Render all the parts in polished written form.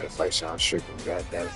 Gotta fight Sean Strickland, goddamn it.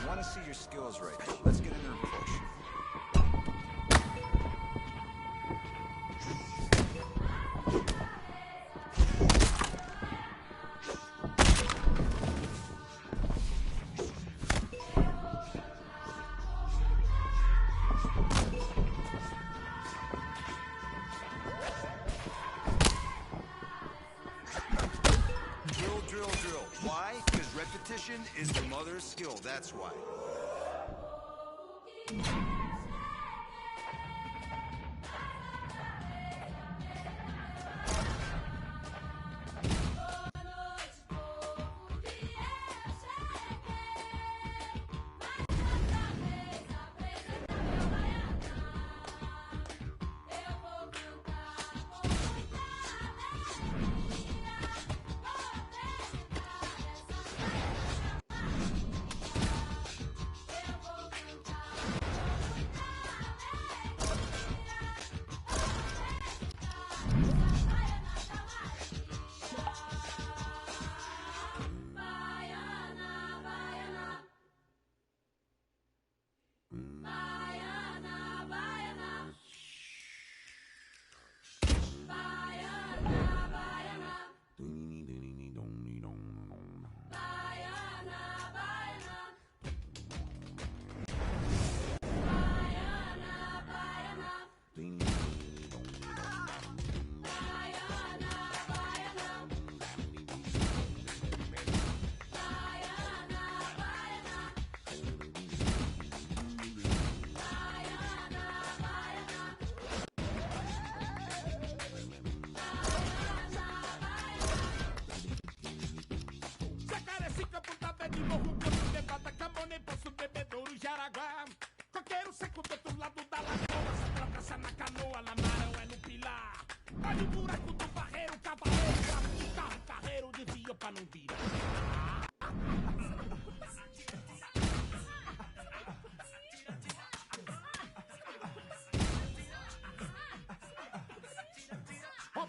Want to see your skills right. Let's get in there and push. Drill. Why? Because repetition is the mother of skill, that's why.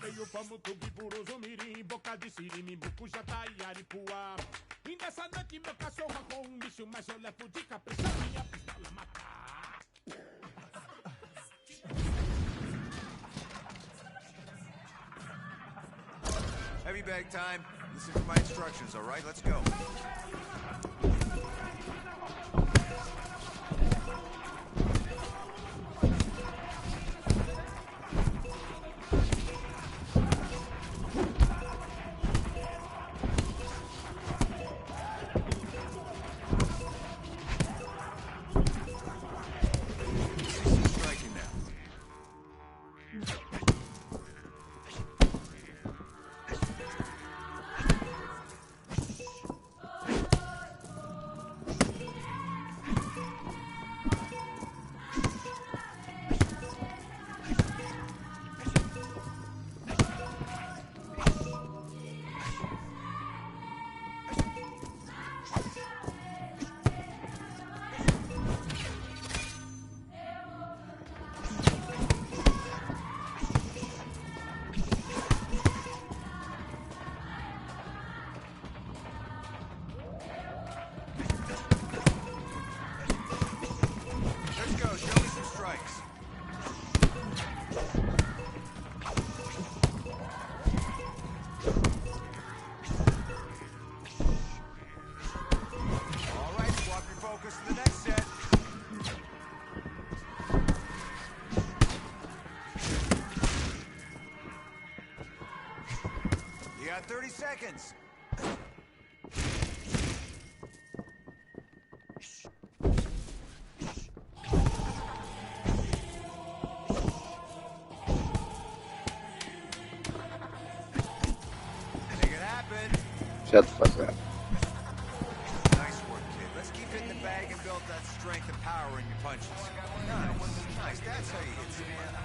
Veio pra Mutubi, Puruzu, Mirim, Boca de Siri, Mimbucu, Jataí, Aripuá. Heavy bag time. Listen to my instructions, all right? Let's go. Striking now. Let's go. Show me some strikes. All right, swap your focus to the next set. You got 30 seconds. Make it happen. Shut the fuck up. Nice work, kid. Let's keep hitting the bag and build that strength and power in your punches. Nice. That's how you hit man.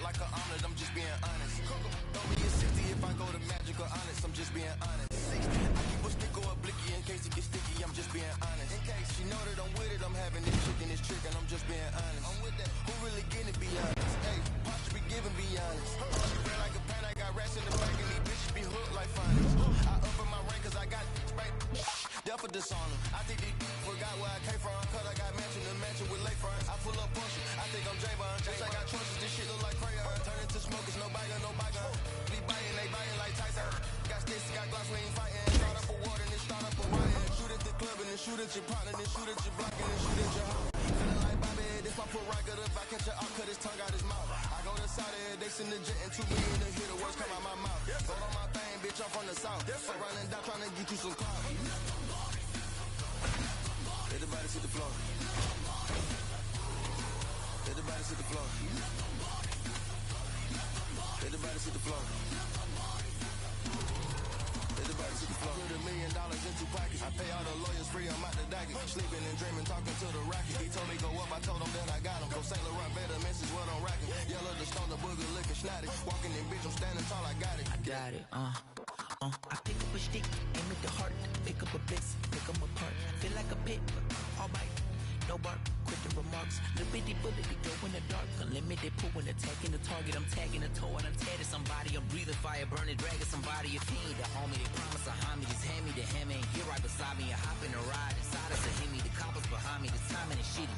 Like an omelet, I'm just being honest. Don't be a 60 if I go to magical honest, I'm just being honest. 60, I keep a stick or a blicky in case it gets sticky, I'm just being honest. In case she know that I'm with it, I'm having this chicken, this trick, and I'm just being honest. I'm with that, who really getting, be honest. Hey, Posh be giving, be honest. She ran like a pan, I got rats in the back, and these bitches be hooked like finance. I up in my rank cause I got right. Death for dishonor. I think these forgot where I came from, cause I got mansion to mansion with lakefront. I pull up Porsche, I think I'm J-Bond. Bitch, I got choices, this shit look like crayon. Turn into smokers, no bygone, no bygone. Be biting, they biting like Tyson. Got sticks, got glass, we ain't fighting. Start up a war, then start up a riot. Shoot at the club and then shoot at your partner, then shoot at your block and then shoot at your house. Feeling like Bobby, this my foot right, if I catch it, I'll cut his tongue out his mouth. I go to Saudi, they send the jet and 2 million to hear the words come out my mouth. Go on my thing, bitch, I'm from the south. So running down, trying to get you some clout. Let the body hit the floor. Let the body hit the floor. Let the body hit the floor. Let the body hit the floor. Put $1 million in 2 pockets. I pay all the lawyers free, I'm out the dagging. Sleeping and dreaming, talking to the rocket. He told me go up, I told him that I got him. Go St. Laurent, better message what I'm rocking. Yellow the stone, the booger looking snotty. Walking in, bitch, I'm standing tall, I got it. I got it, I pick up a stick, aim at the heart. Pick up a blitz, pick them apart. Feel like a pit, but alright. No bark, quit the remarks. Little bitty bullet, they go in the dark. Unlimited pull when attacking the target. I'm tagging the toe and I'm tearing somebody. I'm breathing fire, burning, dragging somebody. If he ain't the homie, they promise a homie. Just hand me the hammer and get right beside me. I hop in a ride inside us and hit me. The coppers behind me, the timing is shitty.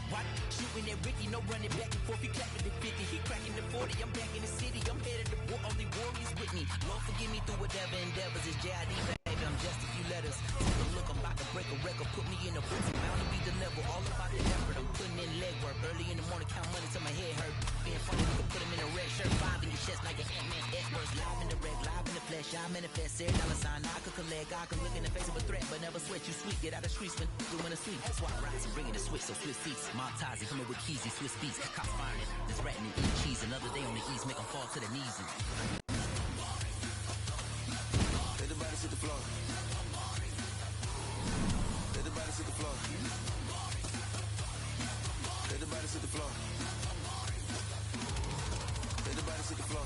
What? Shooting at Ricky, no running back and forth. He clapping the 50, he cracking the 40. I'm back in the city, I'm headed to war. Only warriors with me. Lord forgive me through whatever endeavors. It's JID, baby. I'm just a few letters. Take a look, I'm about to break a record. Put me in the booth, I'm bound to be the level. All about the effort, I'm putting in legwork. Early in the morning, count money till my head hurt. Being funny, we can put him in a red shirt. 5 in your chest like an Ant-Man experts. Live in the red, live in the flesh. I manifest, $1 sign. I could collect, I can look in the face of a threat, but never sweat. You sweet, get out of streets when doing a sweep. Swap rides and bringing the switch, so Swiss seats. Montazi coming with keys, Swiss beats. Cops firing it, this ratting and eating cheese. Another day on the east, make them fall to their knees. Let the body hit the floor. Let the body hit the floor. Let the body hit the floor. Let the body hit the floor.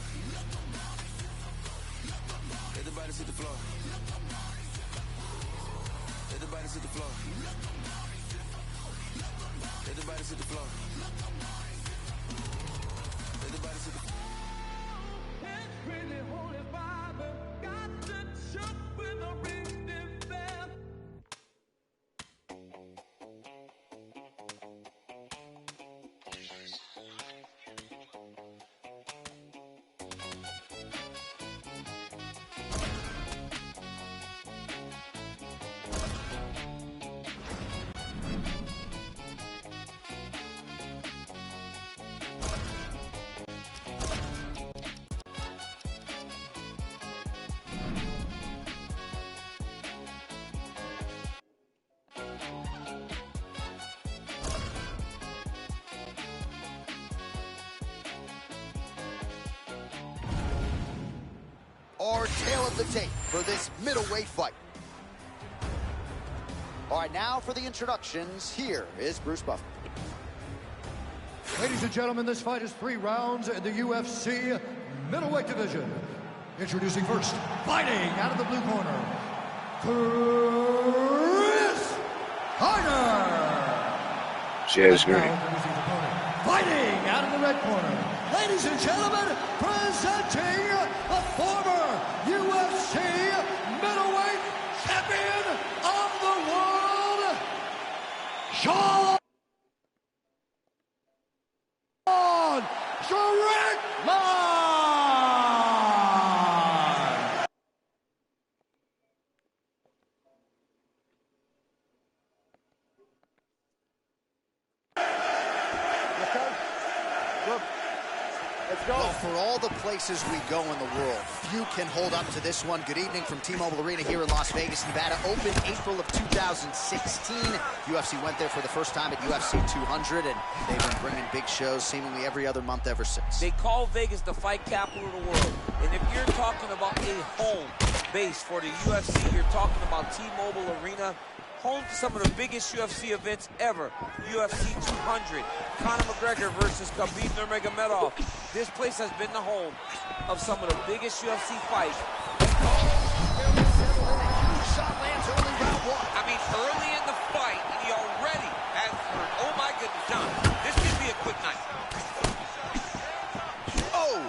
Let the body hit the floor. Let the body hit the floor. Let the body hit the floor. Let the body hit the floor. It's really holy Father, got to jump with the our tale of the tape for this middleweight fight. All right, now for the introductions, here is Bruce Buffer. Ladies and gentlemen, this fight is 3 rounds in the UFC middleweight division. Introducing first, fighting out of the blue corner, Chris Harder. Cheers, great. Introducing his opponent, fighting out of the red corner. Ladies and gentlemen, presenting the former UFC middleweight champion of the world, Sean Strickland! Well, for all the places we go in the world, few can hold up to this one. Good evening from T-Mobile Arena here in Las Vegas, Nevada. Opened April of 2016. UFC went there for the first time at UFC 200, and they've been bringing big shows seemingly every other month ever since. They call Vegas the fight capital of the world. And if you're talking about a home base for the UFC, you're talking about T-Mobile Arena, home to some of the biggest UFC events ever. UFC 200, Conor McGregor versus Khabib Nurmagomedov. This place has been the home of some of the biggest UFC fights. I mean, early in the fight, and he already has heard, oh my goodness, John, this could be a quick night. Oh!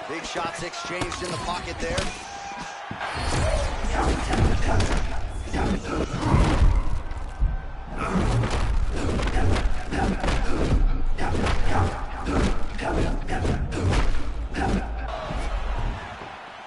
Big shots exchanged in the pocket there.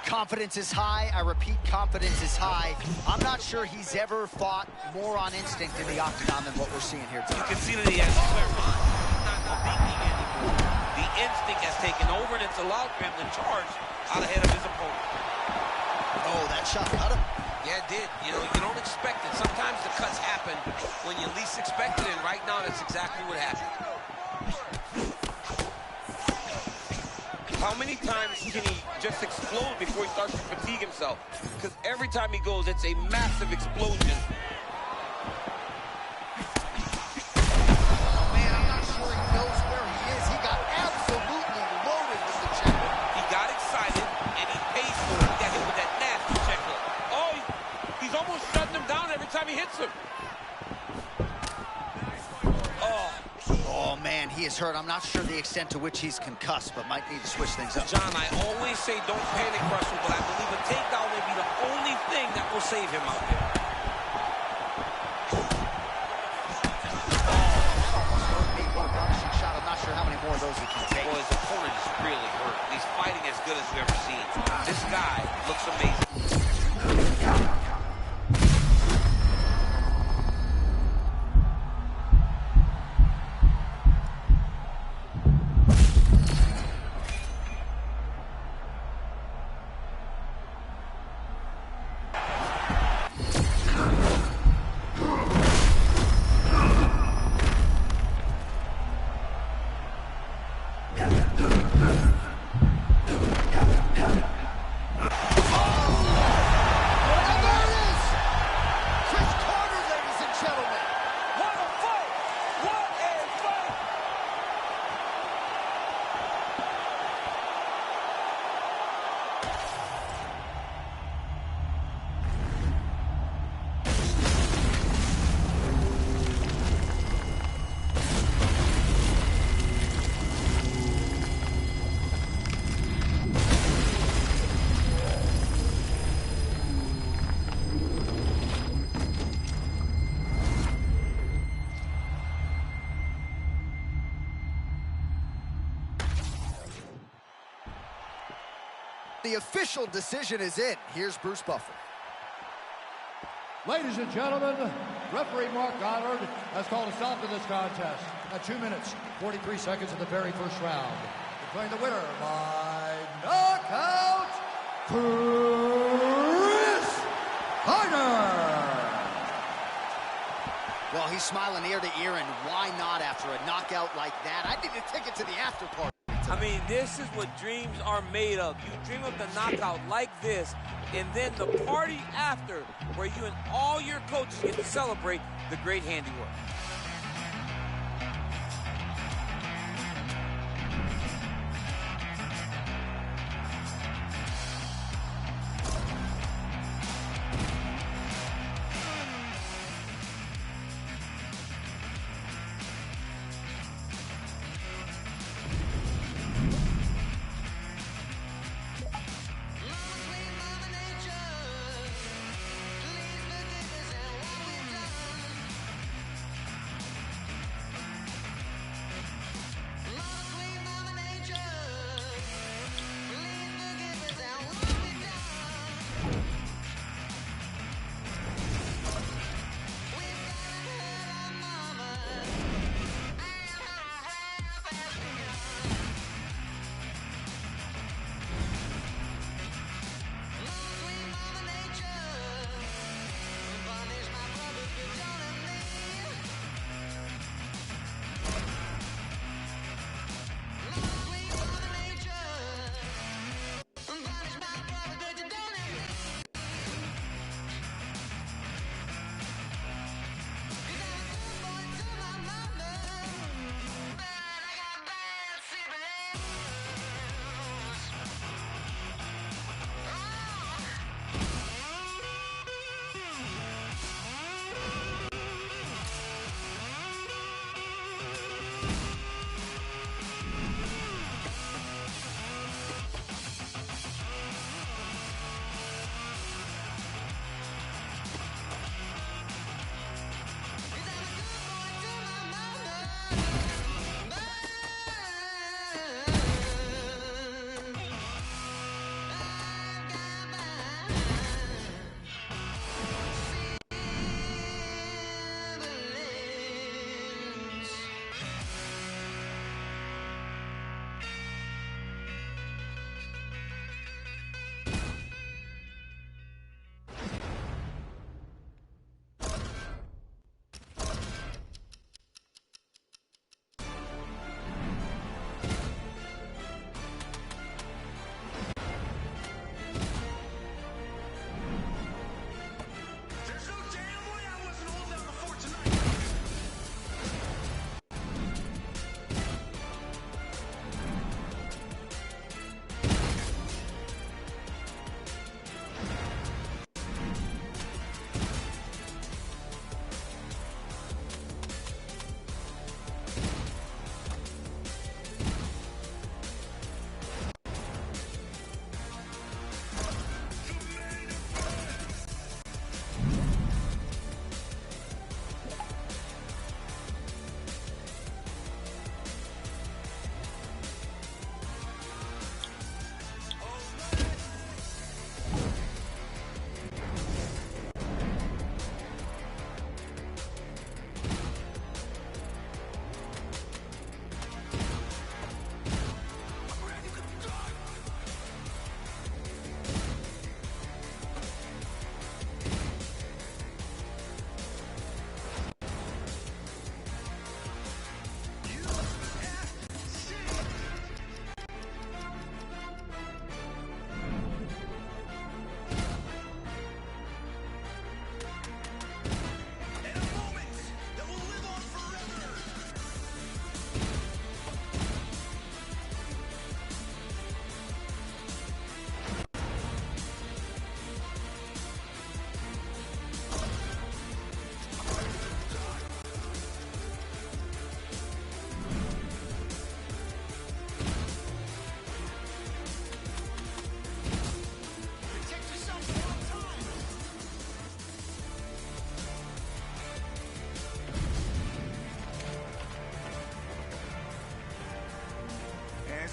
Confidence is high. I repeat, confidence is high. I'm not sure he's ever fought more on instinct in the octagon than what we're seeing here tonight. You can see that he has a clear mind. He's not thinking anymore. The instinct has taken over, and it's allowed for him to charge out ahead of his opponent. Oh, that shot cut him. Yeah, it did. You know, you don't expect it. Sometimes the cuts happen when you least expect it, and right now that's exactly what happened. How many times can he just explode before he starts to fatigue himself? Because every time he goes, it's a massive explosion. Oh, man, I'm not sure he knows where he is. He got absolutely loaded with the check hook. He got excited, and he pays for it. He got hit with that nasty check hook. Oh, he's almost shutting him down every time he hits him. Oh, man, he is hurt. I'm not sure the extent to which he's concussed, but might need to switch things up. John, I always say don't panic, Russell, but I believe a takedown may be the only thing that will save him out there. Shot. I'm not sure how many more of those he can take. Boy, his opponent is really hurt. He's fighting as good as we've ever seen. This guy looks amazing. The official decision is in. Here's Bruce Buffer. Ladies and gentlemen, referee Mark Goddard has called a stop to this contest at 2 minutes, 43 seconds of the very first round. Declaring the winner by knockout, Chris Harder. Well, he's smiling ear to ear, and why not after a knockout like that? I need a ticket to the after party. I mean, this is what dreams are made of. You dream of the knockout like this, and then the party after, where you and all your coaches get to celebrate the great handiwork.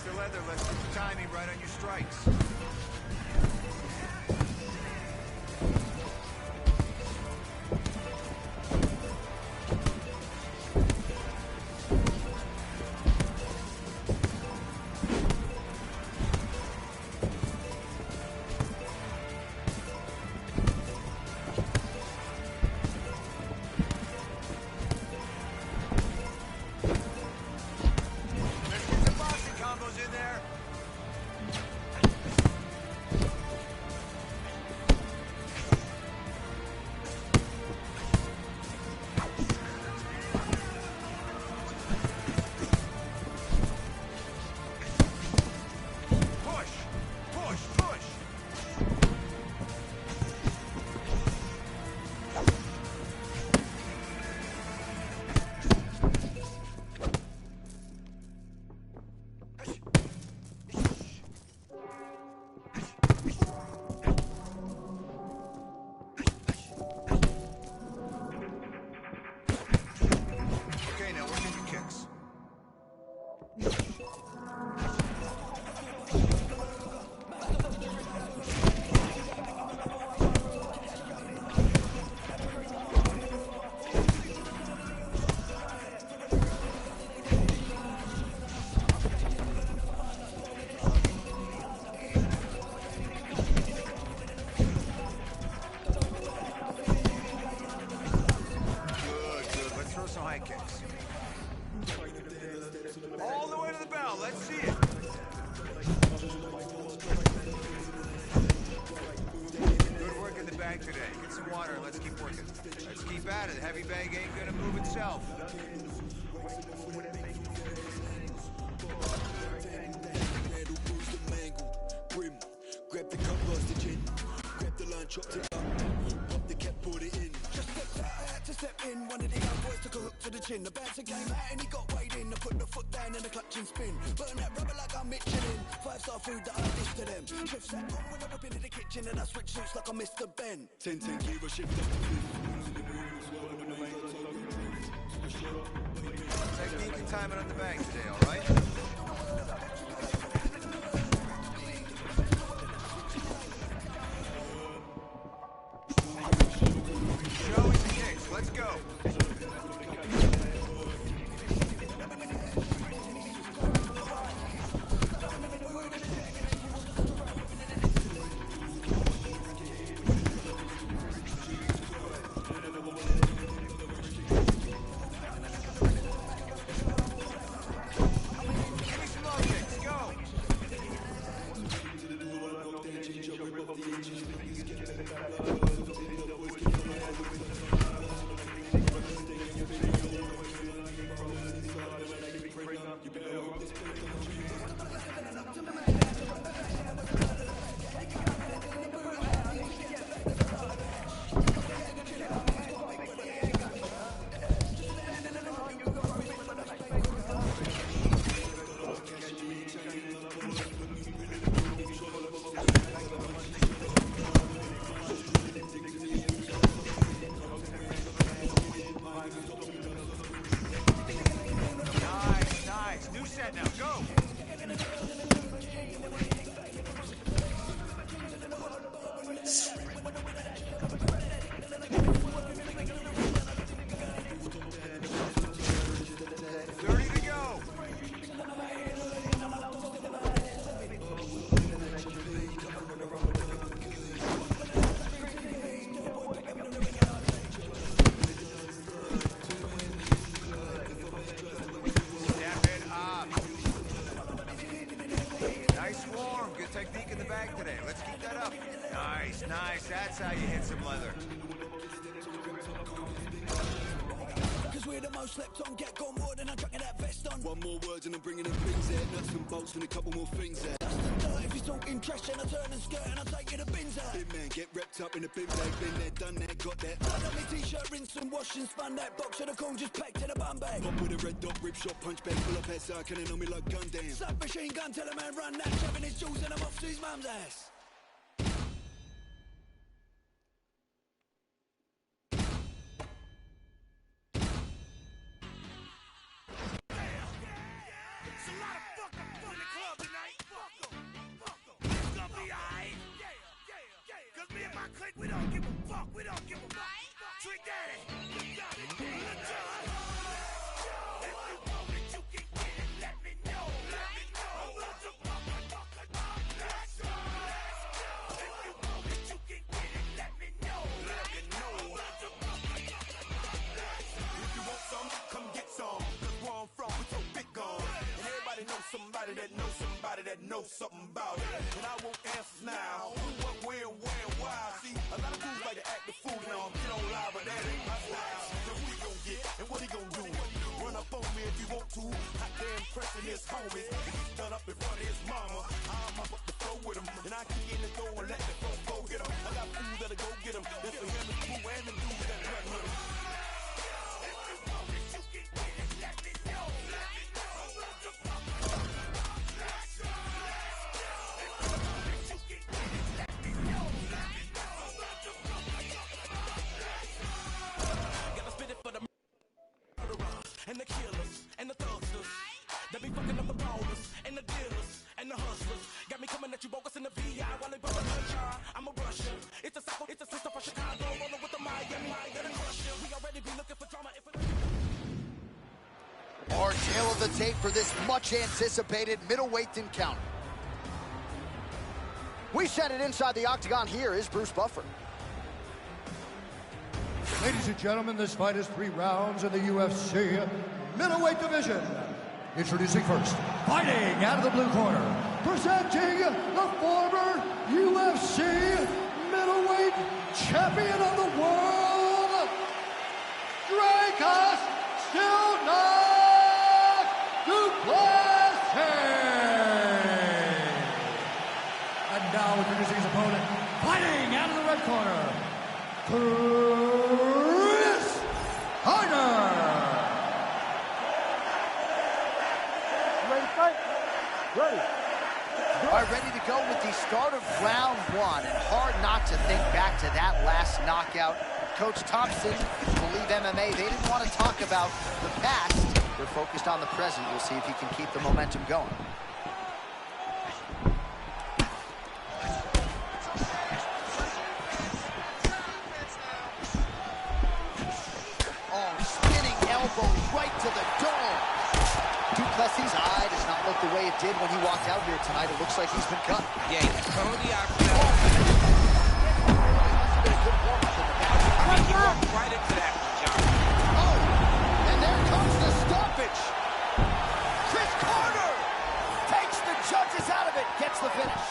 the leather, let's get the timing right on your strikes. Combos in bag today. Get some water and let's keep working. Let's keep at it. The heavy bag ain't gonna move itself. Grab the cup, bust the gin. Grab the line, chopped it up. Pop the cap, put it in. Just stepped out, I had to step in. One of the young boys took a hook to the chin. The bouncer came out and he got weighed in. I put the foot down and the clutch and spin. Burn that rubber like I'm Michelin. 5-star food that I dish to them. Chef sat on when I whip into the kitchen and I switch suits like I'm Mr. Ben. 10-10 gear, a shift up the Technique and timing on the bag today, all right? Joey's and kicks. Let's go. Nice, that's how you hit some leather. Cause we're the most slept on, get gone more than I'm chucking that vest on. One more word and I'm bringing in things there. Nuts and bolts and a couple more things there. Dust and dirt, if you're talking trash, then I turn and skirt and I take you to bins out. Big man, get wrapped up in a bin bag. Been there, done that, got that. Blood on me t-shirt, rinse and wash and spun that box of the corn just packed in a bum bag. Pop with a red dot, rip shot, punch bag, pull up head cycle and on me like gun damn. Submachine gun, tell a man run that, shoving his jewels and I'm off to his mum's ass. We don't give a fuck, we don't give a fuck. Trick Daddy, you got it, let's go. If you want it, you can get it, let me know, let me know. What the fuck, let's go. If you want it, you can get it, let me know, let me know. What the fuck, if you want some, come get some. Cause where I'm from, we so big guns. And everybody knows somebody that knows somebody that knows something about it. And I won't answer now. What, where, why? See, a lot of dudes like to act the fool now. Get on live, but that ain't my style. So who he gon' get and what he gon' do? Run up on me if you want to. Hot damn pressing his homies. He's done up in front of his mama. I'm up the floor with him. And I can get in the door and let the floor go get him. I got fools that'll go get him. That's for him, the crew, and the dudes that run with him. and the killers, and the thugsters. They be fucking up the ballers, and the dealers, and the hustlers. Got me coming at you bogus in the VI while they bust a gunshot. I'm a Russian. It's a cycle, it's a sister from Chicago, rolling with the Miami, and a Russian. We already be looking for drama if it... Our tail of the tape for this much-anticipated middleweight encounter. We set it inside the octagon. Here is Bruce Buffer. Ladies and gentlemen, this fight is 3 rounds in the UFC middleweight division. Introducing first, fighting out of the blue corner, presenting the former UFC middleweight champion of the world, Dracos Stillknock Duplessis. And now introducing his opponent, fighting out of the red corner, Chris Harder. Ready to fight? Ready. All right, ready to go with the start of round one, and hard not to think back to that last knockout. Coach Thompson, believe MMA, they didn't want to talk about the past. They're focused on the present. We'll see if he can keep the momentum going. Oh, spinning elbow right to the dome. Duplessis' eye does not look the way it did when he walked out here tonight. It looks like he's been cut. Yeah, he's totally out for that. I mean, he walked right into that one, John. Oh, and there comes the stoppage. Chris Carter takes the judges out of it, gets the finish.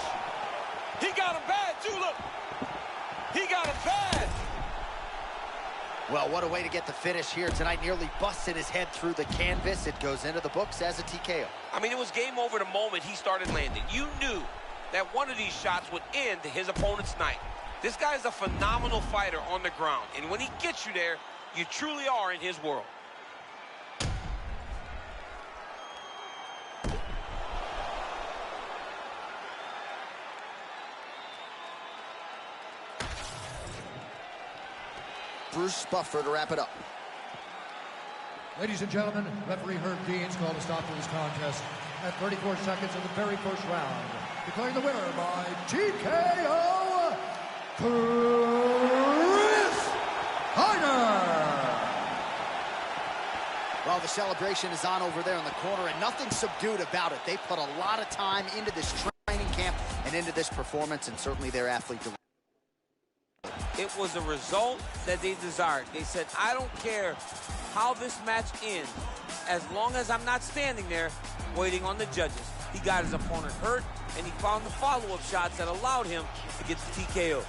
He got him bad, too, look. He got him bad. Well, what a way to get the finish here tonight. Nearly busted his head through the canvas. It goes into the books as a TKO. I mean, it was game over the moment he started landing. You knew that one of these shots would end his opponent's night. This guy is a phenomenal fighter on the ground, and when he gets you there, you truly are in his world. Bruce Buffer to wrap it up. Ladies and gentlemen, referee Herb Dean's called a stop to this contest at 34 seconds of the very first round, declaring the winner by TKO, Chris Harder. Well, the celebration is on over there in the corner, and nothing subdued about it. They put a lot of time into this training camp and into this performance, and certainly their athlete. It was a result that they desired. They said, I don't care how this match ends, as long as I'm not standing there waiting on the judges. He got his opponent hurt, and he found the follow-up shots that allowed him to get the TKO.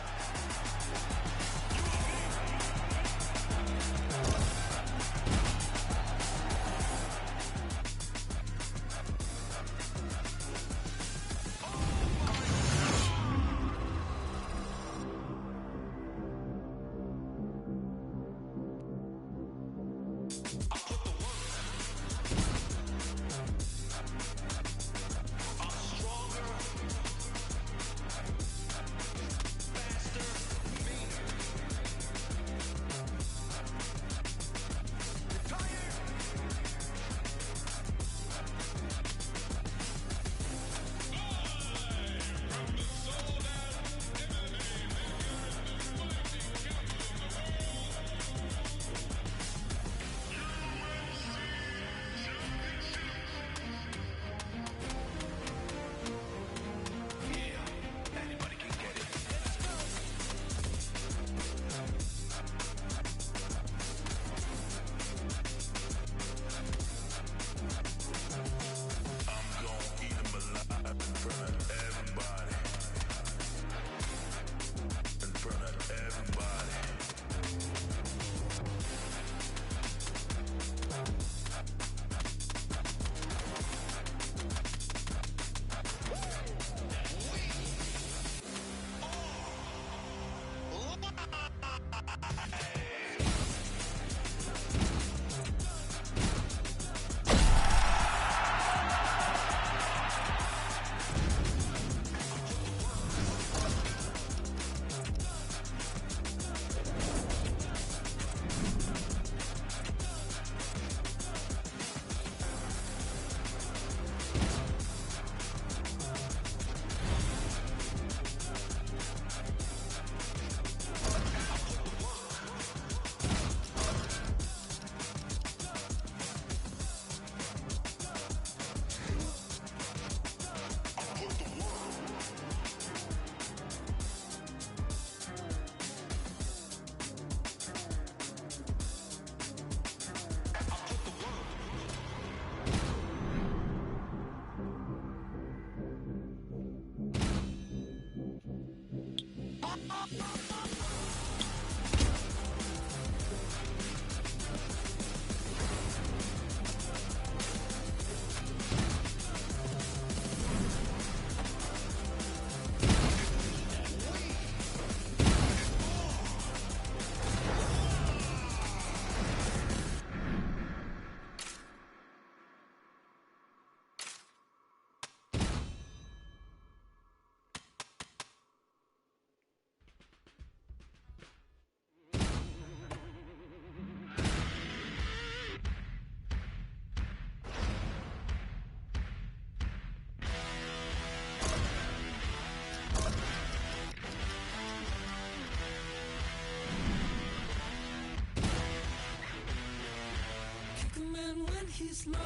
he's low.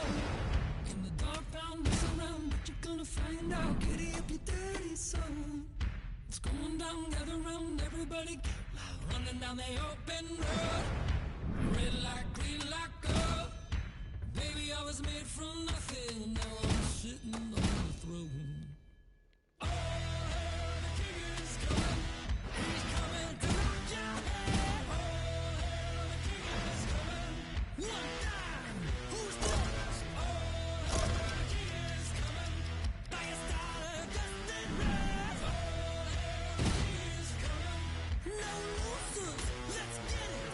In the dark, found this around, but you're gonna find out. Giddy up your dirty soul. It's going down, gather round, everybody get loud. Running down the open road. Red light, green light, go. Baby, I was made from nothing. Now I'm sitting on the throne. Oh, the king is coming. He's coming to knock your head. Oh, the king is coming. One time, who's next? Oh, the king is coming. By a star just in red. Oh, the king is coming. No losers, let's get it.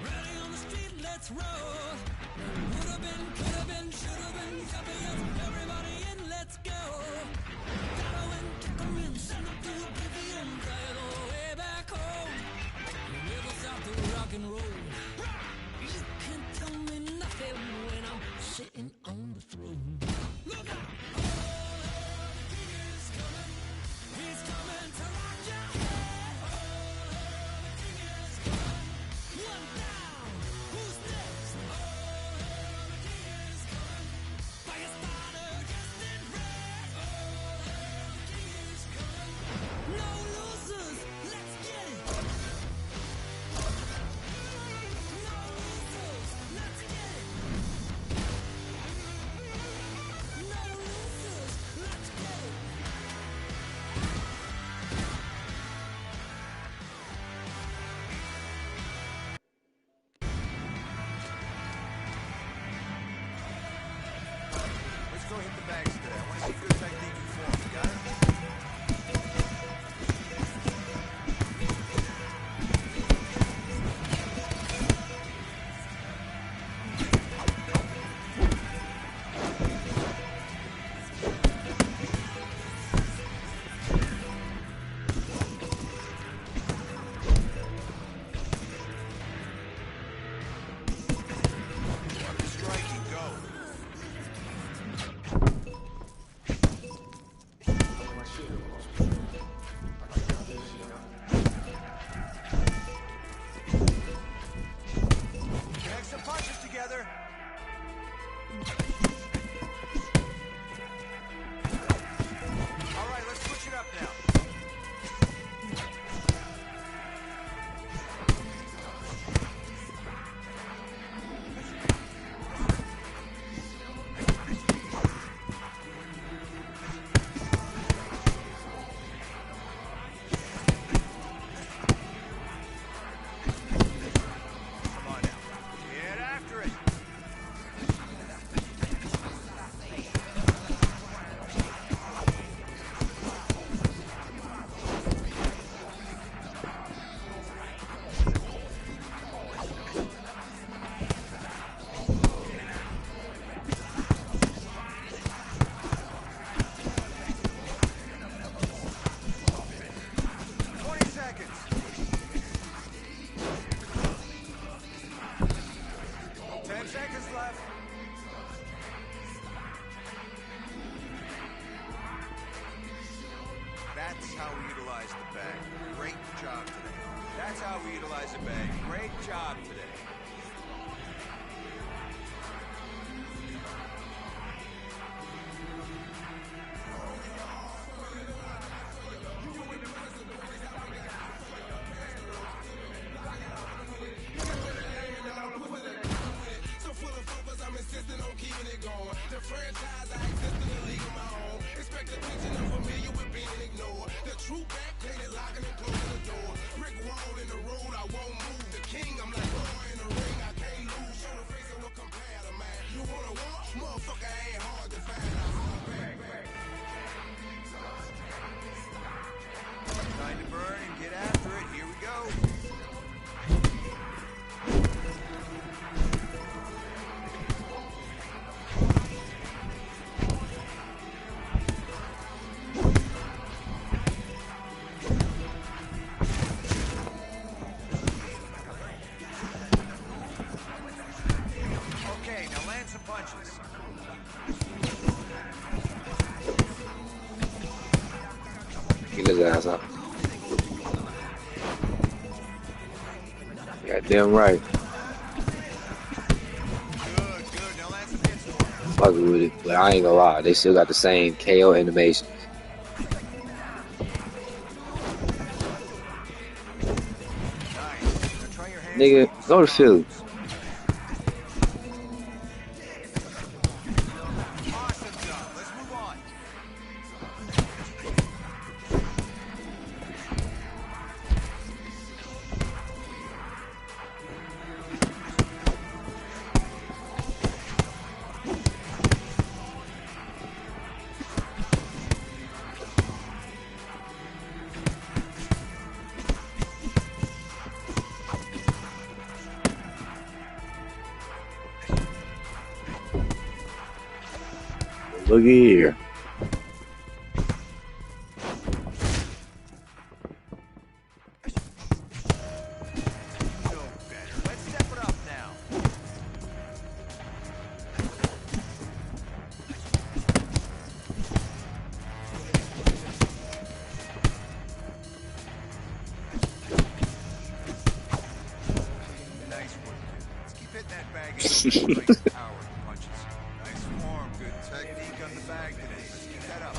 Ready on the street, let's roll. Would've been, could've been, should've been, champions. Everybody in, let's go. Gotta win, tackle win, send them to oblivion. Try it all the way back home. Rivers out to rock and roll. You can't tell me nothing when I'm sitting on the throne. Look out! Oh, the king is coming. He's coming to rock your head. Oh, the king is coming. One down. Who's next? Oh, the king is coming. By a starter just in red. Oh, the king is coming. No losers. Let's get it. No losers. Let's get it. No losers. Let's get it. Let's go hit the bags today. I want to see good technique and form. You got it? Strike and go. Connect some punches together. All right, let's switch it up now. Come on now. Get after it. That's how we utilize the bag. Great job today. That's how we utilize the bag. Great job today. So full of focus, I'm insisting on keeping it going. The franchise, I exist in a league of my own. Expect attention, I'm familiar with being ignored. The true back, painted, locking and closing the door. Brick wall in the road, I won't move. The king, I'm like Roy in That's not. Goddamn right. Fucking with it, but I ain't gonna lie, they still got the same KO animations. Nigga, go to Philly. Look here. Let's step it up now. Nice work, kid. Let's keep hitting that bag and nice power in the punches. Nice form, good technique on the bag today. Let's keep that up.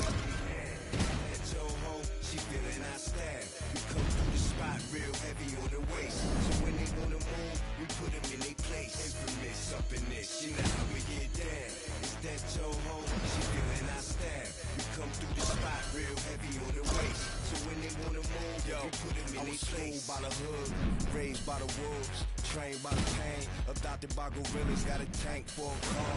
She feeling our style. We come through the spot real heavy on the waist. So when they wanna move, we put them in their place. Infamous up in this, you know how we get down. It's that Toho, she feeling our style. We come through the spot real heavy on the waist. So when they wanna move, we put them in their place. By the hood, raised by the wolves, trained by the pain, adopted by gorillas, got a tank for a car,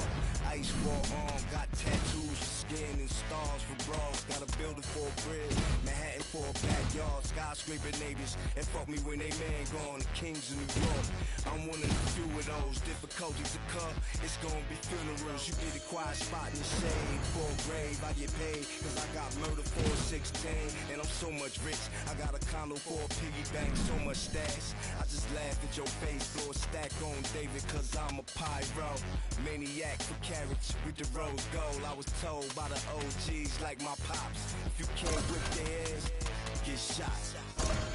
ice for an arm, got tattoos for skin and stars for bras, got a building for a bridge, Manhattan for a backyard, skyscraper neighbors, and fuck me when they man gone, the kings of New York. I'm one of the few of those, difficulties to come, it's gonna be funerals, you get a quiet spot in the shade, for a grave, I get paid, cause I got murder for a 16, and I'm so much rich, I got a condo for a piggy bank, so much stash, I just laugh at your face, throw a stack on David, cause I'm a pyro, maniac for carrots, with the rose gold, I was told by the OGs like my pops, if you can't whip their ass, get shot.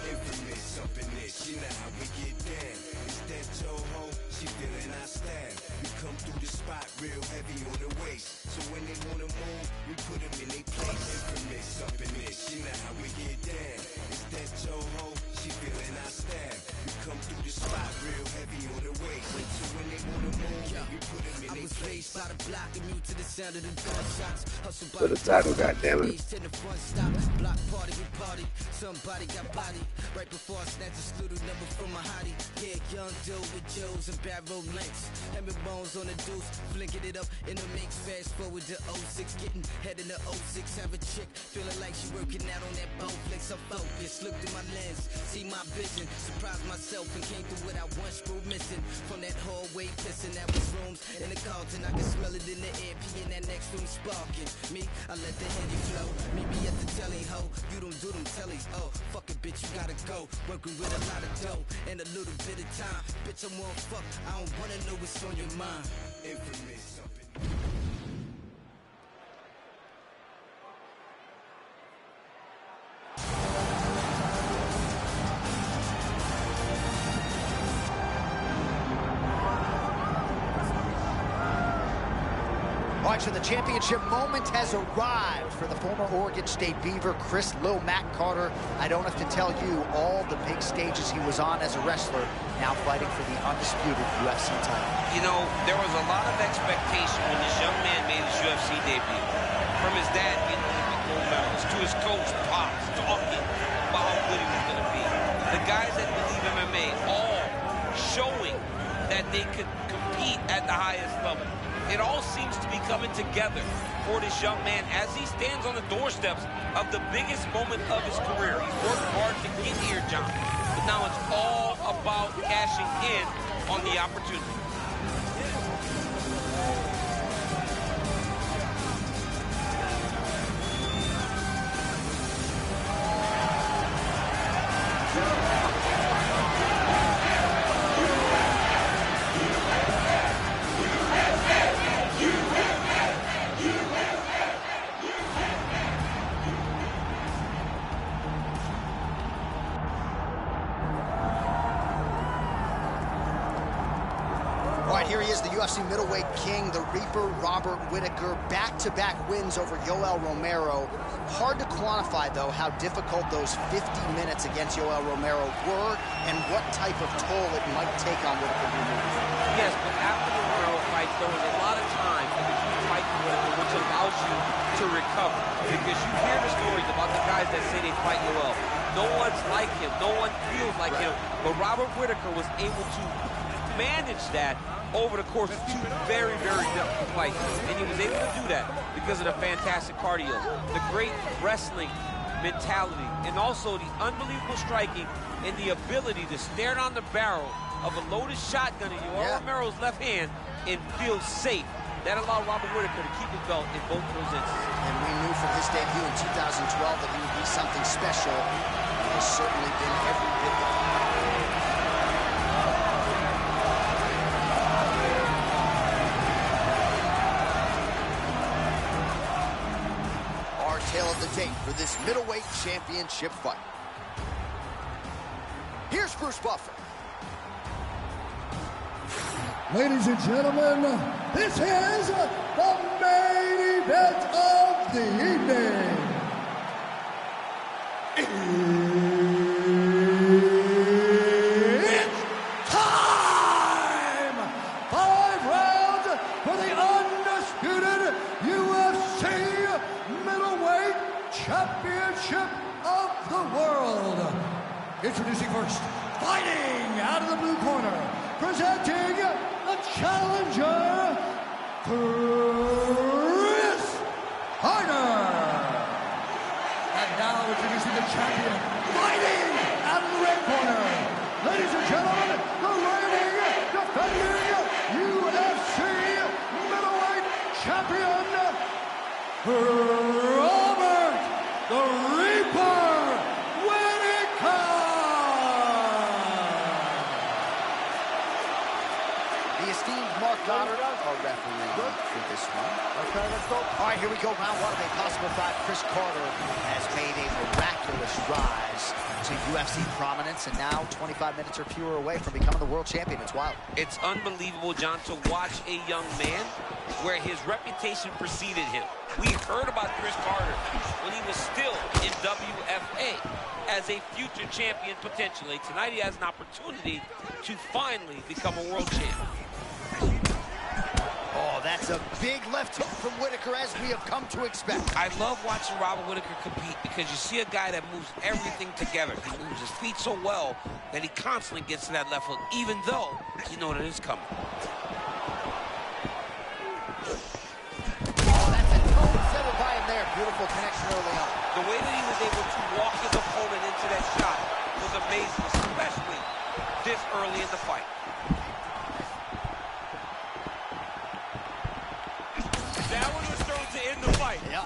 Infamous up in this, you know how we get down. It's that Toho, she feeling our style. We come through the spot real heavy on the waist. So when they wanna move, we put them in their place. Infamous up in this, you know how we get down. It's that Toho, she feeling our style. We come through the spot real heavy on the waist. So when they wanna move, we put them in their place. By the block, immune to the sound of the gunshots. Hustle by For the title, goddammit. to the front stop. Block party, we party. Somebody got body. Right before I snatch a scooter number from a hottie. Yeah, young dude with Joes and barrel lengths. Hammer bones on the deuce. Flinking it up in the mix. Fast forward to 06. Getting head in the 06. Have a chick. Feeling like she working out on that Bowflex. I'm focused. Look through my lens. See my vision. Surprised myself and came through what I once grew missing. From that hallway pissing. That was rooms in the Carlton. I can smell it in the air. P in that next room sparking. Me, I let the Henny flow. Meet me at the telly ho. You don't do them tellies. Oh, fuck it, bitch, you gotta go. Working with a lot of dough and a little bit of time. Bitch, I'm one fuck. I don't wanna know what's on your mind. Infamous up in All right, so the championship moment has arrived for the former Oregon State Beaver, Chris Lil Mac Carter. I don't have to tell you all the big stages he was on as a wrestler, now fighting for the undisputed UFC title. You know, there was a lot of expectation when this young man made his UFC debut. From his dad getting Olympic gold medalist, to his coach, Pops, talking about how good he was going to be. The guys that believe MMA all showing that they could compete at the highest level. It all seems to be coming together for this young man as he stands on the doorsteps of the biggest moment of his career. He's worked hard to get here, John. But now it's all about cashing in on the opportunity. right, here he is, the UFC middleweight king, the Reaper, Robert Whittaker. Back-to-back wins over Yoel Romero. Hard to quantify, though, how difficult those 50 minutes against Yoel Romero were and what type of toll it might take on Whittaker moving forward. Yes, but after the Romero fight, there was a lot of time in between fighting Whittaker, which allows you to recover. Because you hear the stories about the guys that say they fight Yoel. No one's like him. No one feels like him. But Robert Whittaker was able to manage that over the course of 2 very, very difficult fights. And he was able to do that because of the fantastic cardio, the great wrestling mentality, and also the unbelievable striking and the ability to stare down the barrel of a loaded shotgun in Yoel Romero's left hand and feel safe. That allowed Robert Whittaker to keep his belt in both of those instances. And we knew from his debut in 2012 that he would be something special. He has certainly been every bit of it. Our tale of the tape for this middleweight championship fight. Here's Bruce Buffer. Ladies and gentlemen, this is the main event of the evening. It's time! 5 rounds for the undisputed UFC middleweight championship of the world. Introducing first, fighting out of the blue corner, presenting the challenger, Chris Harder. And now introducing the champion, fighting out of the red corner. Ladies and gentlemen, the reigning, defending UFC middleweight champion, Robert the Reaper Whittaker. The esteemed Mark Goddard, our referee for this one. Okay, let's go. All right, here we go. Round 1 of a possible 5. Chris Carter has made a miraculous rise to UFC prominence, and now 25 minutes or fewer away from becoming the world champion. It's wild. It's unbelievable, John, to watch a young man where his reputation preceded him. We heard about Chris Carter when he was still in WFA as a future champion potentially. Tonight he has an opportunity to finally become a world champion. Oh, that's a big left hook from Whittaker, as we have come to expect. I love watching Robert Whittaker compete because you see a guy that moves everything together. He moves his feet so well that he constantly gets to that left hook, even though you know that it's coming. Oh, that's a tone setter by him there. Beautiful connection early on. The way that he was able to walk his opponent into that shot was amazing, especially this early in the fight. That one was thrown to end the fight. Yeah.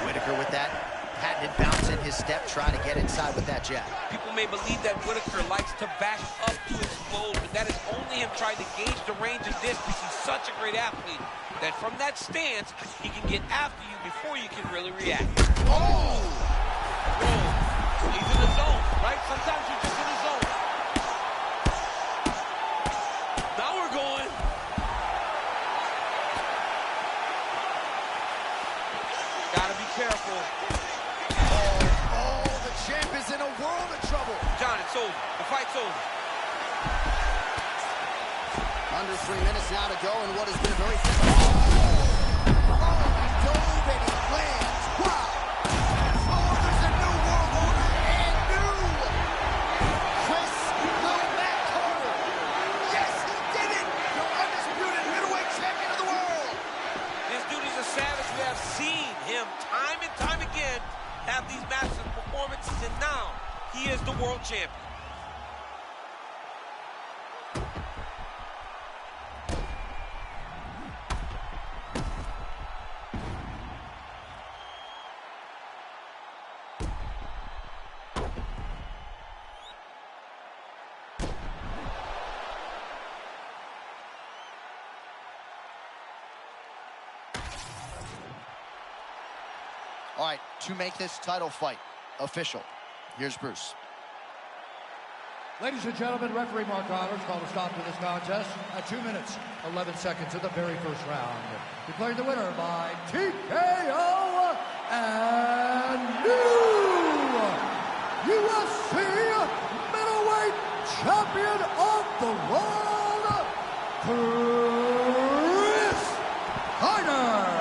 Whittaker with that patented bounce in his step, trying to get inside with that jab. People may believe that Whittaker likes to back up to explode, but that is only him trying to gauge the range and distance. He's such a great athlete that from that stance, he can get after you before you can really react. Oh! Whoa. He's in the zone, right? Sometimes you're just in the zone. Now we're going. Gotta be careful. Oh, the champ is in a world of trouble. John, it's over. The fight's over. Under 3 minutes now to go in what has been a very... Oh, he dove and he lands. Wow. Oh, there's a new world order and new. Chris Little Matt Carter. Yes, he did it. The undisputed middleweight champion of the world. This dude is a savage. We have seen him time and time again have these massive performances, and now he is the world champion. All right, to make this title fight official, here's Bruce. Ladies and gentlemen, referee Mark Connors called a stop to this contest at 2 minutes, 11 seconds of the very first round. Declaring the winner by TKO and new UFC middleweight champion of the world, Chris Hyder.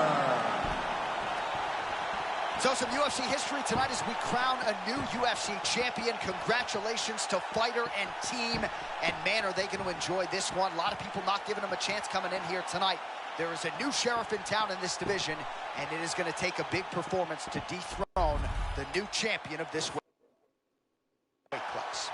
So some UFC history tonight as we crown a new UFC champion. Congratulations to fighter and team. And man, are they going to enjoy this one. A lot of people not giving them a chance coming in here tonight. There is a new sheriff in town in this division, and it is going to take a big performance to dethrone the new champion of this weight class.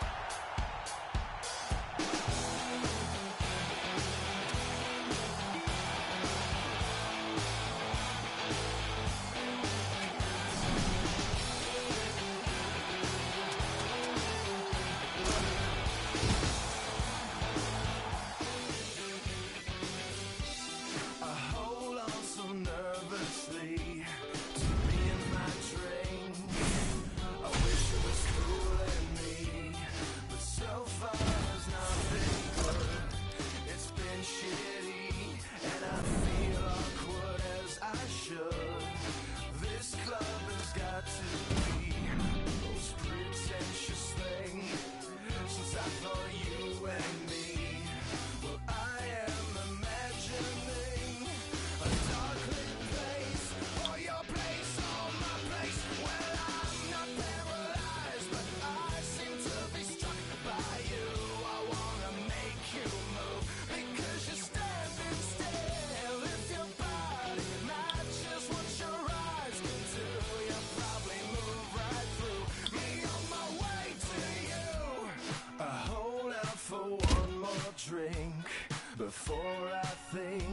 Before I think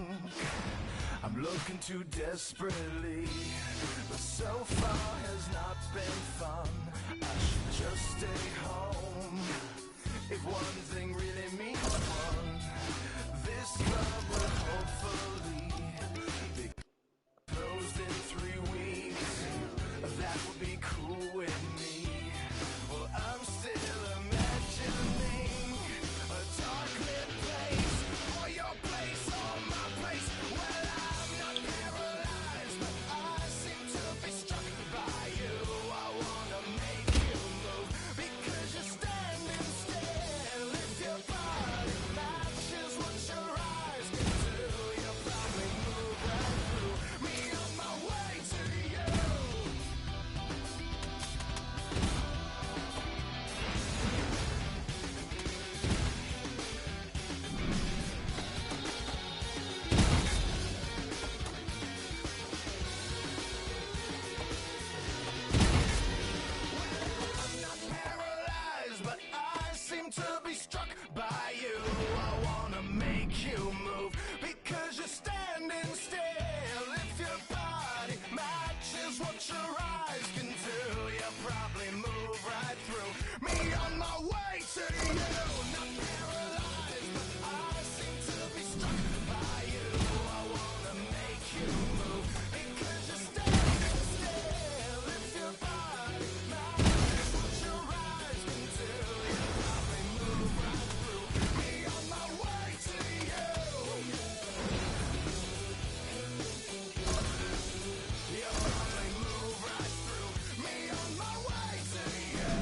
I'm looking too desperately, but so far has not been fun. I should just stay home. If one thing really means one, this club will hopefully be closed in 3 weeks. That would be cool with me. Well, I'm still imagining a dark lit place, or your place, or my place. Well, I'm not paralyzed, but I seem to be struck by you. I wanna make you move, because you're standing still. If your body matches what your eyes can do, you'll probably move right through me on my way to you. Paralyzed, but I seem to be struck by you. I wanna make you move, because you're standing still. If your body matches what your eyes can do, you'll probably move right through me on my way to you. Not paralyzed, but I seem to be struck by you. I wanna make you move, because you're standing still. If your body matches what your eyes can do, you'll probably move right through me on my way to you. You'll probably move right through me on my way to you.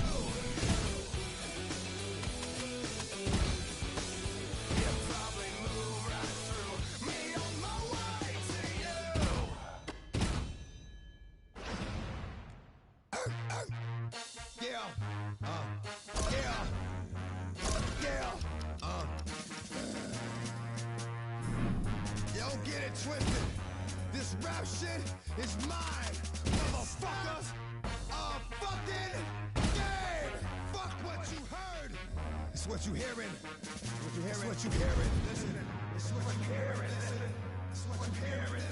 You'll probably move right through me on my way to you. Yeah. Yeah. Yeah. Yo, get it twisted. This rap shit is mine, motherfucker. Fucking game. Fuck what you heard. It's what you hearing. It's what you hearing. Listen. It's what you hearing. It's what you hearing.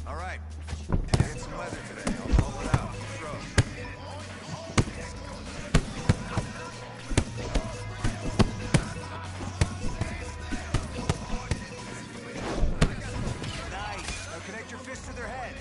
All right. Get some weather today. I'll pull it out. Throw. Nice. Now connect your fist to their head.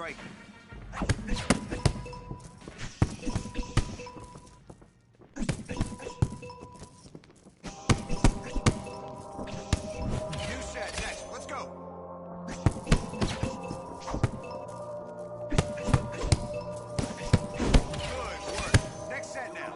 strike. New set, next. Let's go. Good work. Next set now.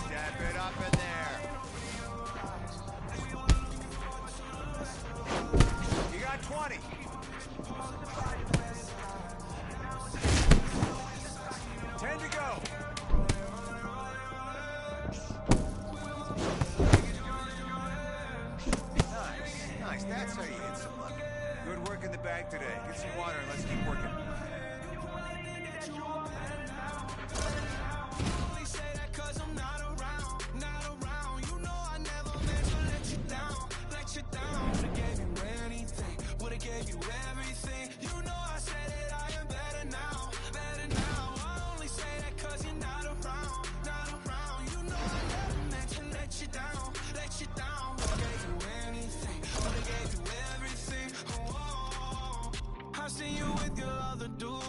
Step it up in there. You got 20. Ten to go. Nice. That's how you hit some luck. Good work in the bag today. Get some water and let's keep working. I seen you with your other dude.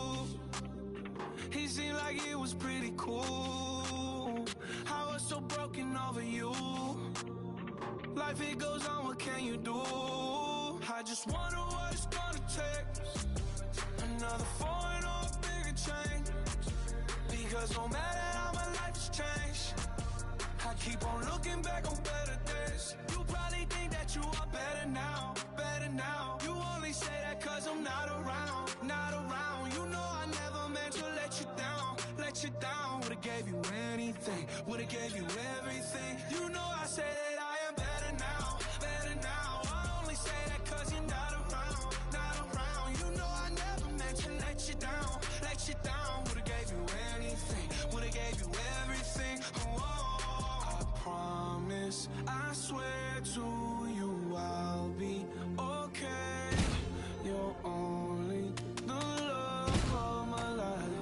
He seemed like it was pretty cool. I was so broken over you. Life it goes on, what can you do? I just wonder what it's gonna take. Another foreign or a bigger change. Because no matter how my life has changed, I keep on looking back on better days. You probably think that you are better now, better now. You only say that cause I'm not around, not around. You know I never meant to let you down, let you down. Would've gave you anything, would've gave you everything. You know I say that I am better now, better now. I only say that cause you're not around, not around. You know I never meant to let you down, let you down. Would've gave you anything, would've gave you everything. Oh, I promise, I swear to you I'll be okay. You're only the love of my life.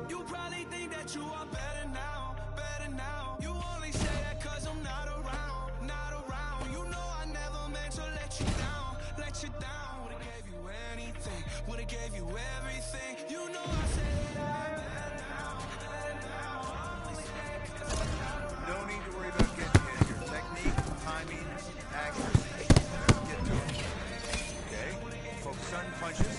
You probably think that you are better now, better now. You only say that cause I'm not around, not around. You know I never meant to let you down, let you down. Would've gave you anything, would've gave you everything. You know I said that I'm better now, better now. I only say that cause I'm not around. No need to worry about getting hit here. Technique, timing, accuracy. Get to it. Okay? Focus on punches.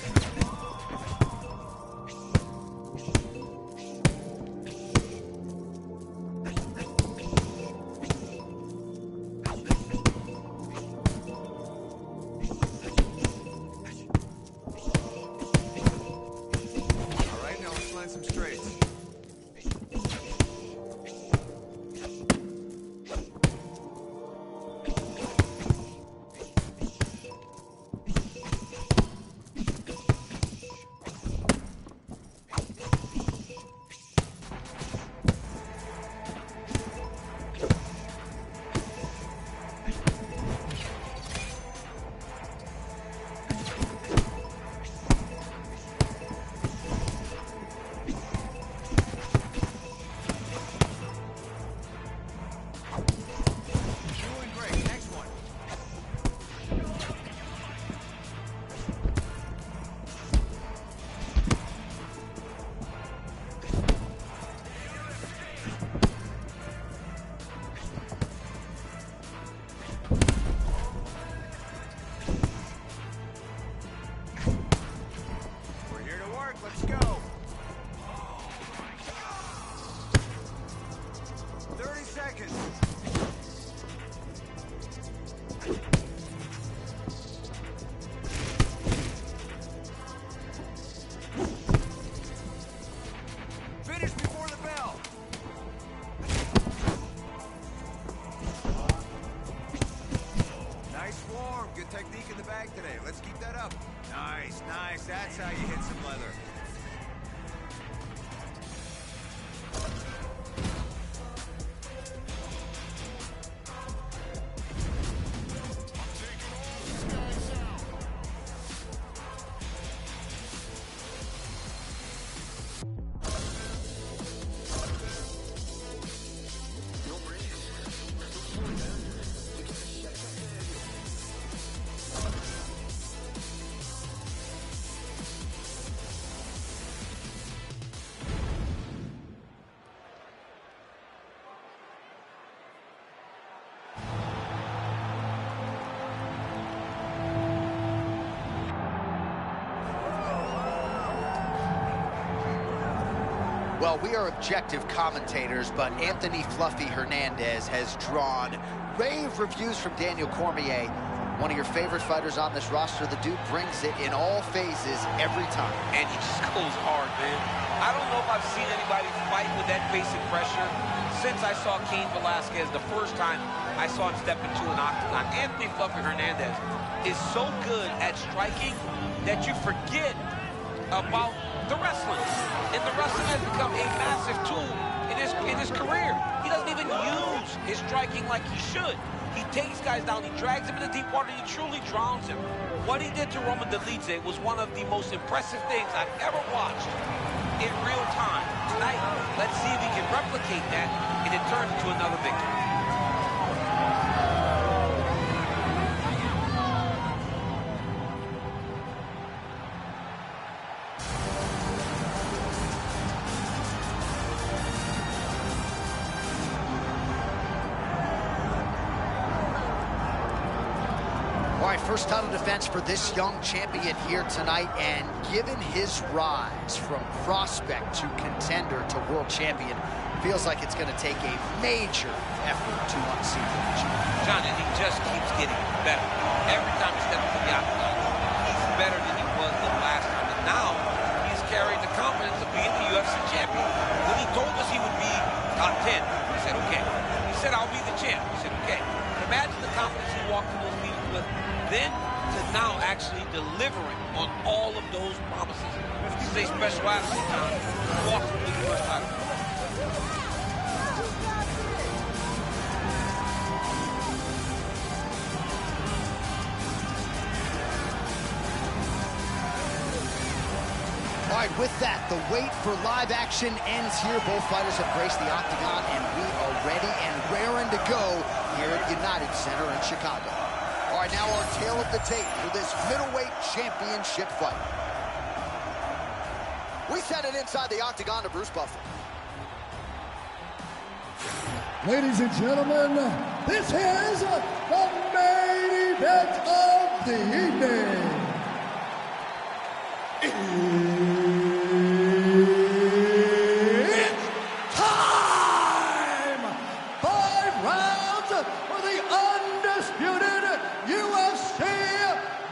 Nice, that's how you hit some leather. Well, we are objective commentators, but Anthony Fluffy Hernandez has drawn rave reviews from Daniel Cormier. One of your favorite fighters on this roster. The dude brings it in all phases every time. And he just goes hard, man. I don't know if I've seen anybody fight with that basic pressure since I saw Cain Velasquez the first time I saw him step into an octagon. Anthony Fluffy Hernandez is so good at striking that you forget about the wrestling. And the wrestling has become a massive tool in his career. He doesn't even use his striking like he should. He takes guys down, he drags them into deep water, he truly drowns him. What he did to Roman Dolidze was one of the most impressive things I've ever watched in real time. Tonight, let's see if he can replicate that and it turns into another victory. First title defense for this young champion here tonight, and given his rise from prospect to contender to world champion, feels like it's going to take a major effort to unseat him. John, and he just keeps getting better. Every time he steps into the octagon, he's better than he was the last time. And now, he's carrying the confidence of being the UFC champion. When he told us he would be top 10, he said, okay. He said, I'll be the champ. He said, okay. Imagine the confidence he walked in those meetings with. Then to now actually delivering on all of those promises. This is a special athlete, John. Walks with the first title. All right, with that, the wait for live action ends here. Both fighters have graced the octagon, and we are ready and raring to go here at United Center in Chicago. All right, now our tale of the tape for this middleweight championship fight. We send it inside the octagon to Bruce Buffer. Ladies and gentlemen, this is the main event of the evening. It's time! 5 rounds for the undisputed UFC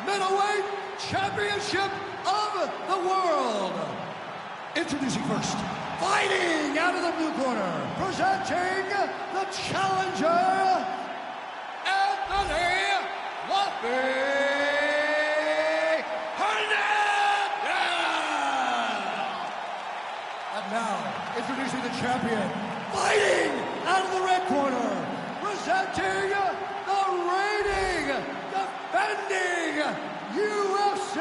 Middleweight Championship of the World. Introducing first, fighting out of the blue corner, presenting the challenger, Anthony Fluffy Hernandez! And now, introducing the champion, fighting out of the red corner, presenting the reigning, defending UFC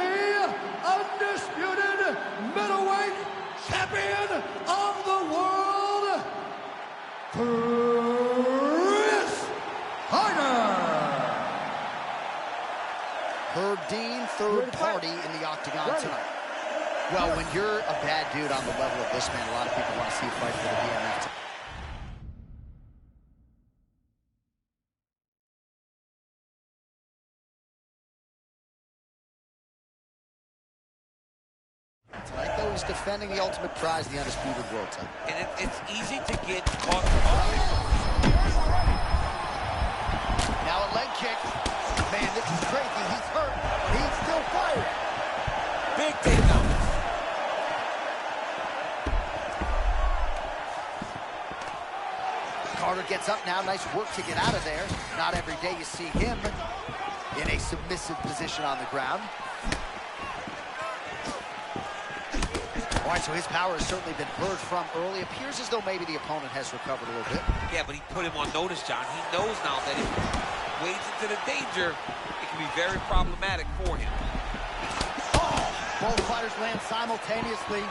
undisputed middleweight champion of the world, Chris Harder. Herb Dean, third party in the octagon tonight. Well, when you're a bad dude on the level of this man, a lot of people want to see you fight for the BMF. Tonight, though, he's defending the ultimate prize, the undisputed world title. And it's easy to get caught up. Now a leg kick. Man, this is crazy. He's hurt, but he's still fighting. Big takedown. Carter gets up now. Nice work to get out of there. Not every day you see him in a submissive position on the ground. All right, so his power has certainly been heard from early. Appears as though maybe the opponent has recovered a little bit. Yeah, but he put him on notice, John. He knows now that if he wades into the danger, it can be very problematic for him. Both fighters land simultaneously.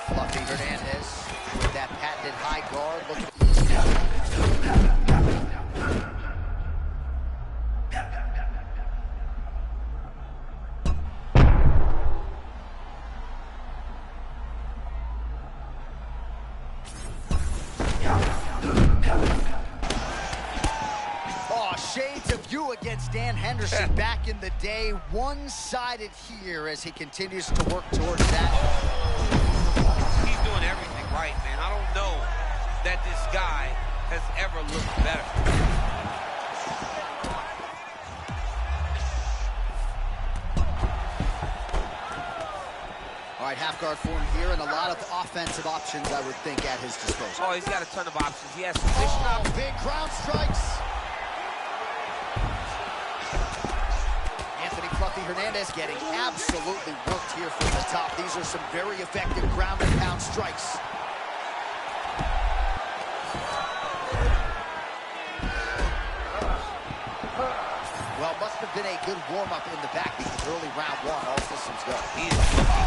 Fluffy Hernandez with that patented high guard looking. Shades of you against Dan Henderson back in the day. One-sided here as he continues to work towards that. He's doing everything right, man. I don't know that this guy has ever looked better. All right, half guard form here and a lot of offensive options, I would think, at his disposal. Oh, he's got a ton of options. He has position options. Big ground strikes. Fluffy Hernandez getting absolutely worked here from the top. These are some very effective ground and pound strikes. Well, must have been a good warm-up in the back because early round one, all systems go. He is looking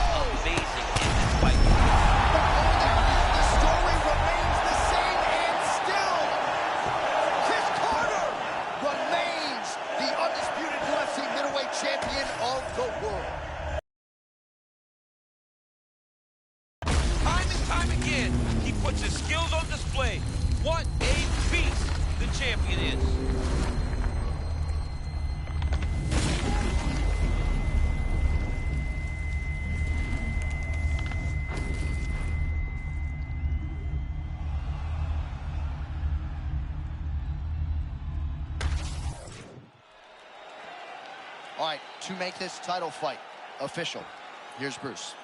amazing in this fight. The story remains the same and still. Chris Carter remains the undisputed UFC middleweight champion of the world. Time and time again, he puts his skills on display. What a beast the champion is. All right, to make this title fight official, here's Bruce.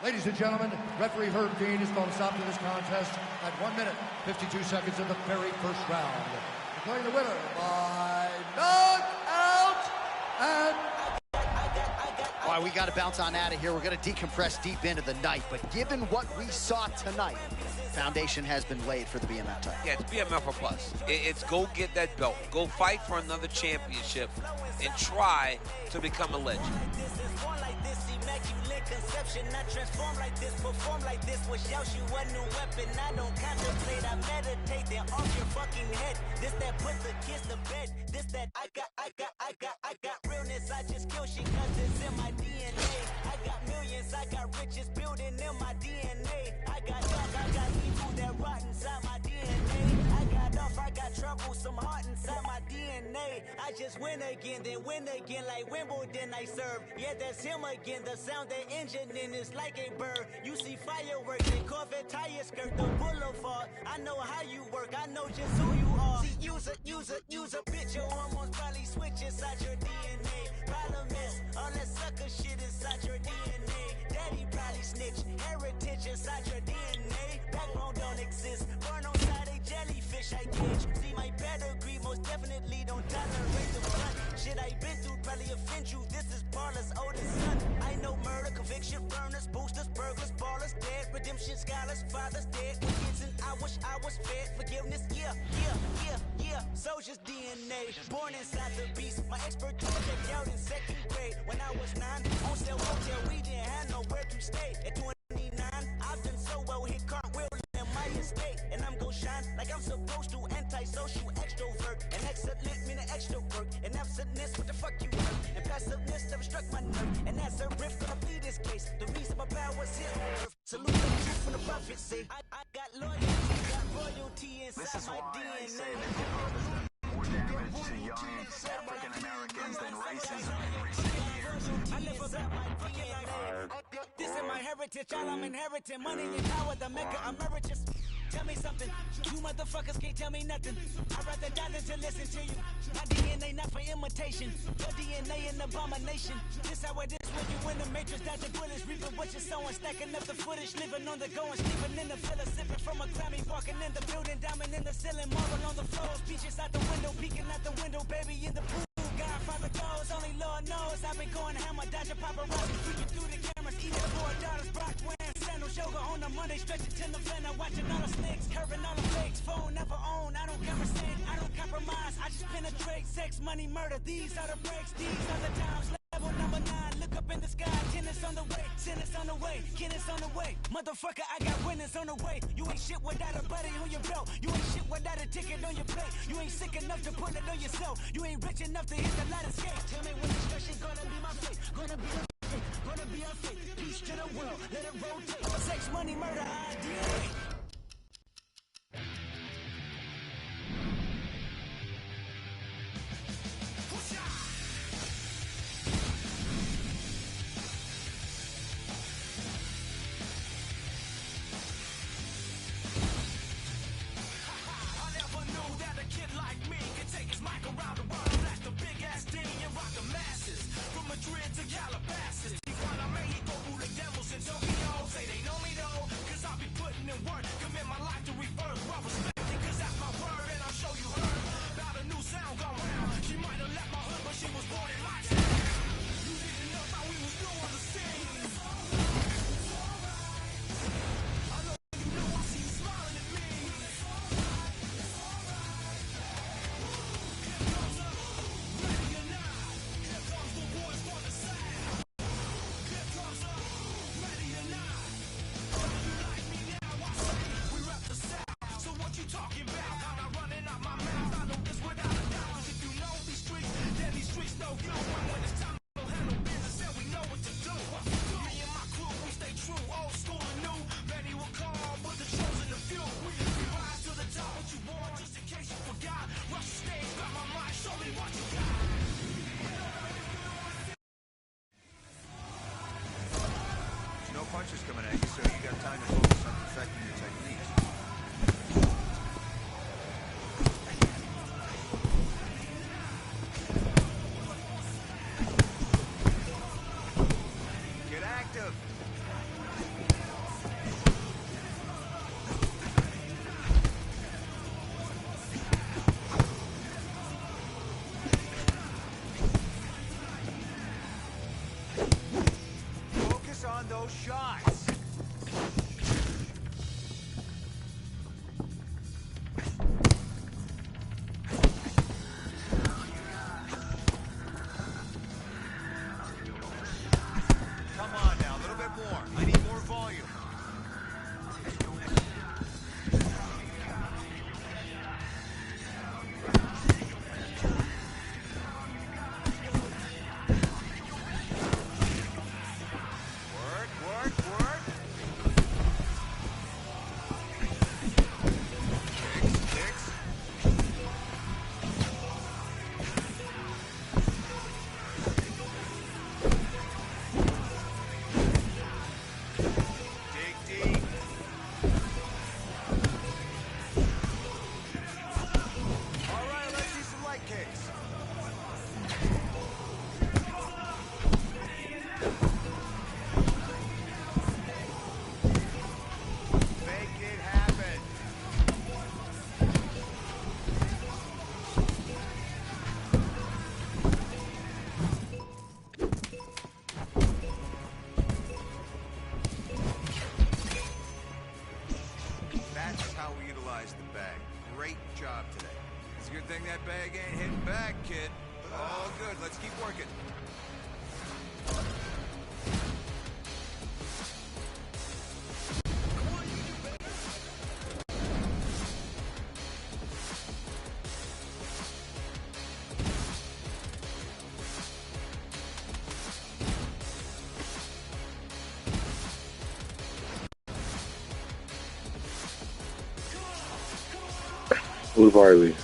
Ladies and gentlemen, referee Herb Dean has called a stop to this contest at 1 minute, 52 seconds of the very first round. Declaring the winner by knockout and... All right, we got to bounce on out of here. We're going to decompress deep into the night, but given what we saw tonight, foundation has been laid for the BMF title. Yeah, it's BMF or plus. It's go get that belt. Go fight for another championship and try to become a legend. Conception, not transform like this, perform like this. Was Yoshi a new weapon? I don't contemplate, I meditate. Then off your fucking head. This that put the kids to bed. This that I got realness. I just kill shit 'cause it's in my DNA. I got millions, I got riches building in my DNA. I got dark, I got evil that rot inside my DNA. I got off, I got trouble, some heart inside my DNA. I just win again, then win again like Wimbledon I serve. Yeah, that's him again. The sound that engine in is like a bird. You see fireworks and Corvette tire skirt the boulevard. I know how you work, I know just who you are. See, use a picture, almost probably switch inside your DNA. Problem is, all that sucker shit inside your DNA. Daddy probably snitch, heritage inside your DNA. Backbone don't exist, born on side a jellyfish I catch. See my pedigree, most definitely don't tolerate the front. Shit I been through probably offend you. This is Parler's oldest son. I know murder, conviction, burners, boosters, burglars, ballers, dead, redemption, scholars, fathers dead. With kids and I wish I was fed. Forgiveness, yeah. Soldier's DNA, born inside the beast. My expertise checked out in second grade. When I was 9, on sale hotel, we didn't have nowhere to stay. At 29, I've done so well, hit cartwheel in my estate. And I'm gon' shine like I'm supposed to. Antisocial extrovert. And excellent meaning extra work. And absentness, what the fuck you heard? And passiveness never struck my nerve. And that's a riff gonna be this case. The reason my power's here on earth. Salute the truth from the prophets say. I got royalty inside my DNA. More damage to young African Americans than racism in recent years. I never got my DNA. This is my heritage, all I'm inheriting. Money and power, the maker emeritus. Tell me something, you motherfuckers can't tell me nothing. I'd rather die than to listen to you. My DNA not for imitation, your DNA an abomination. This how it is when you in the matrix, dodging bullets, reaping what you're sowing, stacking up the footage, living on the go and sleeping in the villa, sipping from a Grammy, walking in the building, diamond in the ceiling, marble on the floors, beaches out the window, peeking out the window, baby in the pool. Godfather goes, only Lord Lord knows I've been going hammer, dodging paparazzi, creeping through the cameras, eating $4, Brock wearing sandals, yoga on a Monday, stretching till November, watching all the snakes, curving all the fakes, phone never own, I don't conversate, I don't compromise, I just penetrate, sex, money, murder, these are the breaks, these are the times. Level number 9, look up in the sky, tennis on the way, tennis on the way, tennis on the way. Motherfucker, I got winners on the way. You ain't shit without a buddy on your belt. You ain't shit without a ticket on your plate. You ain't sick enough to put it on yourself. You ain't rich enough to hit the ladder skate. Tell me when the stretch is gonna be my fate. Gonna be a fate, gonna be a fate. Peace to the world, let it rotate. Sex, money, murder, idea. Punches coming at you, so you got time to focus on perfecting your techniques. Get active. Focus on those shots. Come on now, a little bit more. I need more volume. Great job today. It's a good thing that bag ain't hitting back, kid. All good. Let's keep working. Who are we?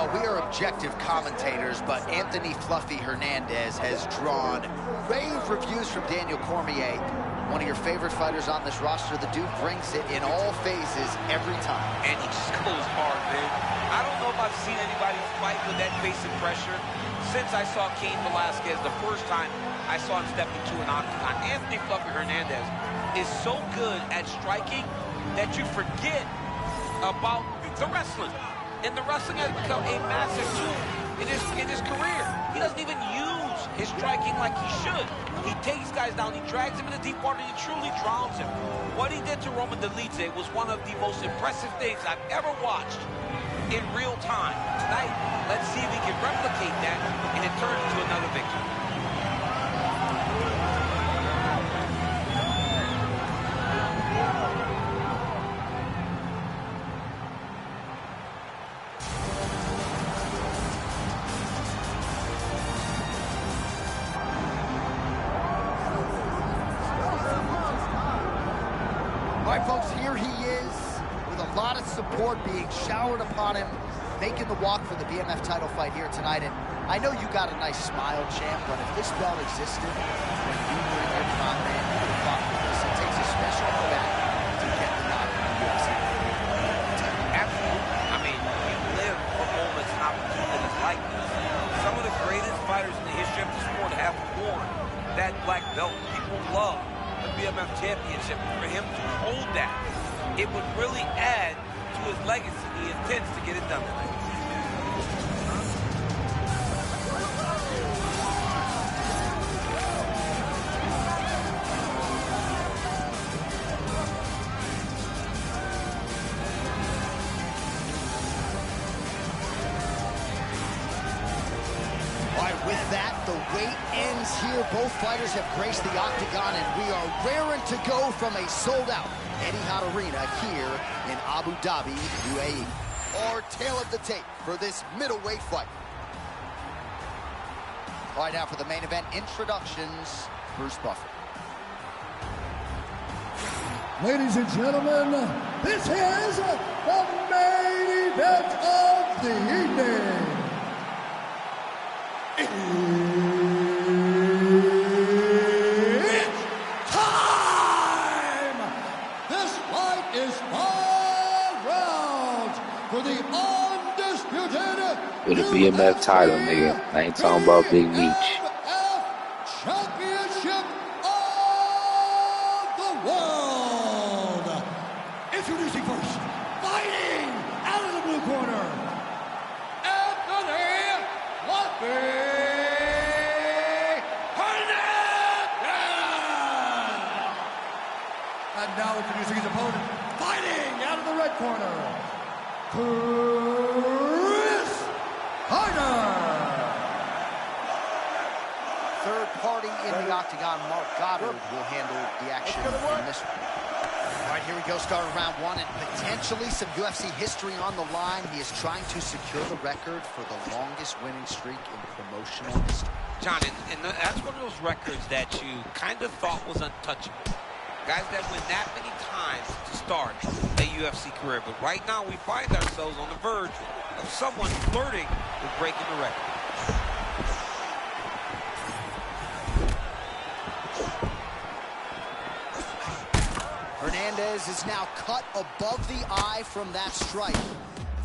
Well, we are objective commentators, but Anthony Fluffy Hernandez has drawn rave reviews from Daniel Cormier. One of your favorite fighters on this roster. The dude brings it in all phases every time. And he just goes hard, man. I don't know if I've seen anybody fight with that pace and pressure since I saw Cain Velasquez the first time I saw him step into an octagon. Anthony Fluffy Hernandez is so good at striking that you forget about the wrestling. And the wrestling has become a massive tool in his career. He doesn't even use his striking like he should. He takes guys down, he drags him in the deep water, and he truly drowns him. What he did to Roman Dolidze was one of the most impressive things I've ever watched in real time. Tonight, let's see if he can replicate that and it turns into another victory. All right, folks, here he is with a lot of support being showered upon him, making the walk for the BMF title fight here tonight. And I know you got a nice smile, champ, but if this belt existed when you were in your prime, man, you would have fought for this. It takes a special back to get the nod in the UFC. Absolutely. I mean, you live for moments and opportunities like this. Some of the greatest fighters in the history of the sport have worn that black belt. People love the BMF championship. For him to hold that, it would really add to his legacy. He intends to get it done tonight. With that, the wait ends here. Both fighters have graced the octagon, and we are raring to go from a sold-out Etihad Arena here in Abu Dhabi, UAE. Our tail of the tape for this middleweight fight. All right, now for the main event introductions, Bruce Buffer. Ladies and gentlemen, this is the main event of the evening. It's time! This fight is 5 rounds for the undisputed With a BMF title, nigga. I ain't talking about Big Meech. Championship of the world. Introducing first, fighting out of the blue corner, Anthony Fluffy Hernandez. And now introducing his opponent, fighting out of the red corner, Chris Harder. Third party in the octagon, Mark Goddard, will handle the action in this one. All right, here we go, starting round one, and potentially some UFC history on the line. He is trying to secure the record for the longest winning streak in promotional history. John, and that's one of those records that you kind of thought was untouchable. Guys that win that many times to start a UFC career. But right now, we find ourselves on the verge of someone flirting with breaking the record. Hernandez is now cut above the eye from that strike.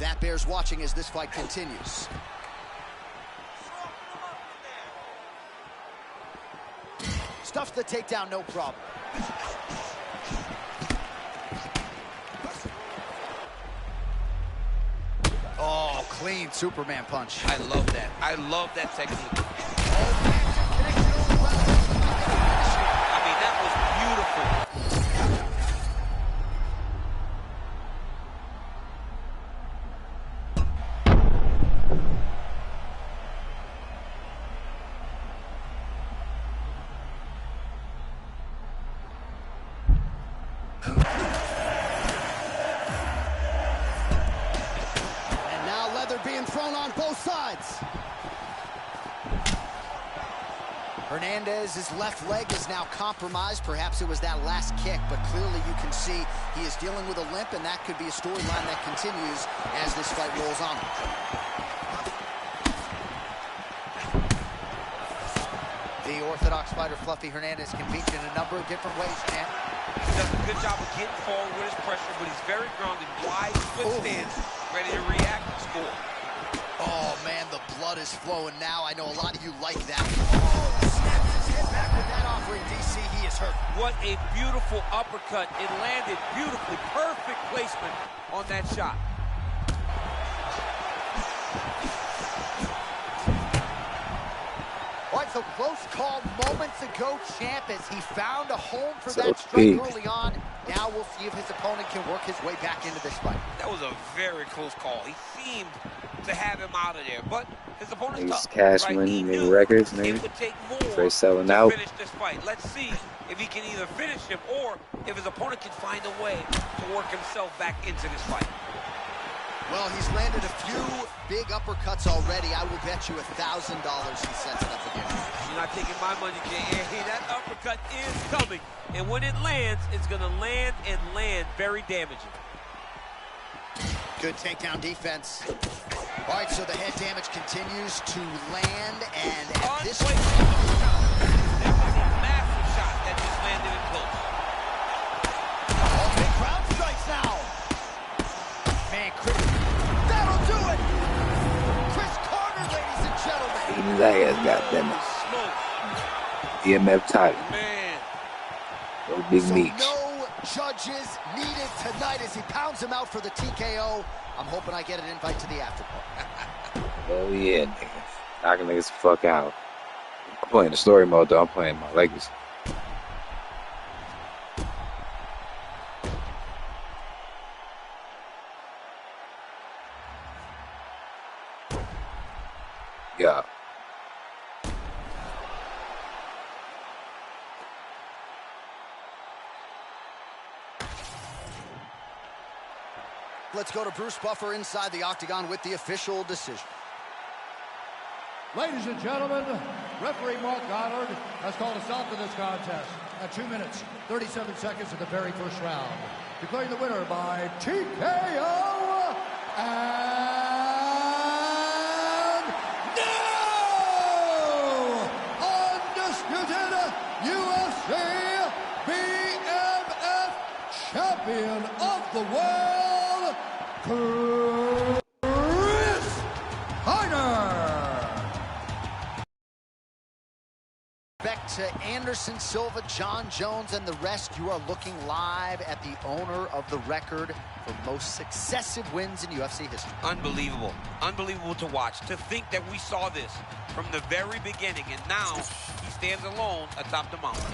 That bears watching as this fight continues. Stuffs the takedown, no problem. Oh, clean Superman punch. I love that. I love that technique. I mean, that was beautiful. Being thrown on both sides. Hernandez's left leg is now compromised. Perhaps it was that last kick, but clearly you can see he is dealing with a limp, and that could be a storyline that continues as this fight rolls on. The orthodox fighter Fluffy Hernandez can beat you in a number of different ways, champ. He does a good job of getting forward with his pressure, but he's very grounded, wide, split stance, ready to react and score. Oh, man, the blood is flowing now. I know a lot of you like that. Oh, snaps his head back with that offering, DC. He is hurt. What a beautiful uppercut. It landed beautifully. Perfect placement on that shot. All right, so close call moments ago, champ, as he found a home for So that strike big. early on. Now we'll see if his opponent can work his way back into this fight. That was a very close call. He seemed to have him out of there, but his opponent's Niggas tough. cash right? money, He nigga knew records, it nigga. would take more Trey selling to out. finish this fight. Let's see if he can either finish him or if his opponent can find a way to work himself back into this fight. Well, he's landed a few big uppercuts already. I will bet you $1,000 he sets it up again. You're not taking my money, Jay. Hey, that uppercut is coming. And when it lands, it's going to land and land very damaging. Good takedown defense. All right, so the head damage continues to land, and at this point... That was a massive shot that just landed in close. Oh, big ground strikes now. Man, Chris, that'll do it. Chris Carter, ladies and gentlemen. Even his ass, goddammit. Smoke. EMF title. Man. Those big So meats. no judges needed tonight as he pounds him out for the TKO. I'm hoping I get an invite to the after party. Oh yeah, nigga. Knocking niggas the fuck out. I'm playing the story mode though. I'm playing my legacy. Yeah. Let's go to Bruce Buffer inside the octagon with the official decision. Ladies and gentlemen, referee Mark Goddard has called a stop to this contest at 2 minutes, 37 seconds of the very first round. Declaring the winner by TKO and now undisputed UFC BMF champion of the world, Chris Hyder. Back to Anderson Silva, John Jones, and the rest. You are looking live at the owner of the record for most successive wins in UFC history. Unbelievable. Unbelievable to watch. To think that we saw this from the very beginning, and now he stands alone atop the mountain.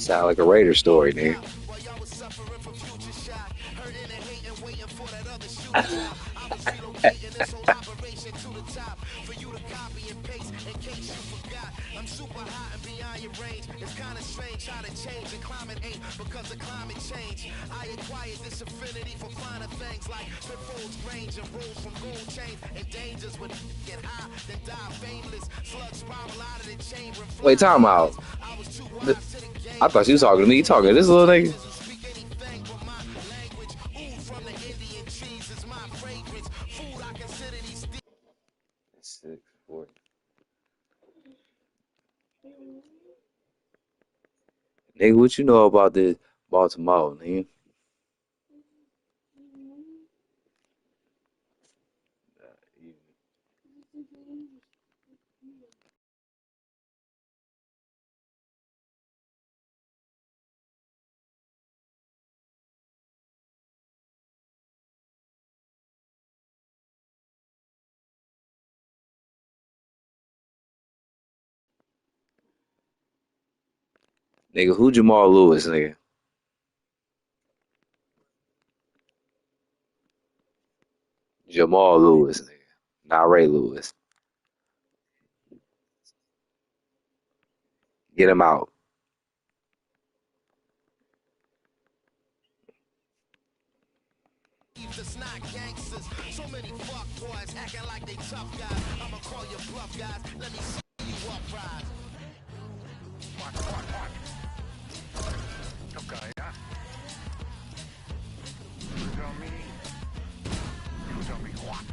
Sound like a Raider story, nigga. While y'all was suffering from future shock, hurting and hating, waiting for that other shoe to drop. I was relocating this whole operation to the top for you to copy and paste in case you forgot. I'm super hot and beyond your range. It's kind of strange how to change and climate ain't because of climate change. I acquired this affinity for finer things like pitfalls, range, and rules from gold chains and dangers when get high, then die fameless. Slugs spiral out of the chamber. And Wait, time out. I was too wise to the game. I thought you was talking to me. You talking to this little nigga? Speak anything but my language. Ooh, from the Indian trees is my fragrance. Food I consider these 640. Nigga, what you know about this Baltimore, nigga? Nigga, who Jamal Lewis, nigga? Jamal Lewis, nigga. Not Ray Lewis. Get him out. It's not gangsters. So many fuck boys acting like they tough guys. I'ma call you bluff guys. Let me see you uprise. Okay, yeah. You tell me. You tell me what?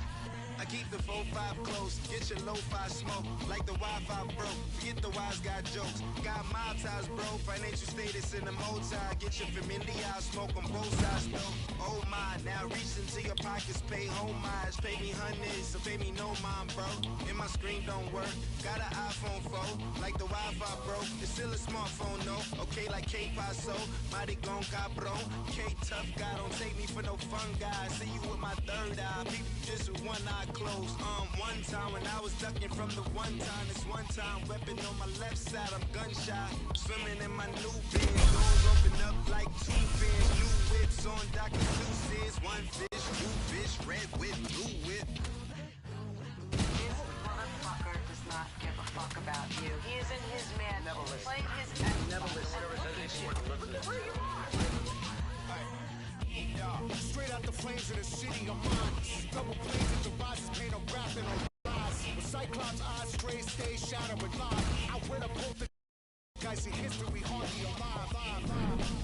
I keep the 4-5 close, get your lo-fi smoke, like the Wi-Fi broke, forget the wise guy jokes, got mob ties bro, financial status in the multi, get your familiar, smoke on both sides though, oh my, now reach into your pockets, pay homage, pay me hundreds, so pay me no mind bro, and my screen don't work, got an iPhone 4, like the Wi-Fi broke, it's still a smartphone no, okay like K-Paso, mighty gon' cabrón, K-Tough guy, don't take me for no fun guy, see you with my third eye, people just with one eye closed. One time when I was ducking from the one time, this one time weapon on my left side, I'm gunshot. Swimming in my new bin, doors open up like two fins. New whips on Dr. Seuss's. One fish, two fish, red whip, blue whip. This motherfucker does not give a fuck about you. He is in his man. Playing his Never listen. Where you are? Straight out the flames of the city of mine. Double planes and devices paint a rapping on rise. With Cyclops eyes straight, stay shattered with lies. I went up both the guys in history, hardly alive.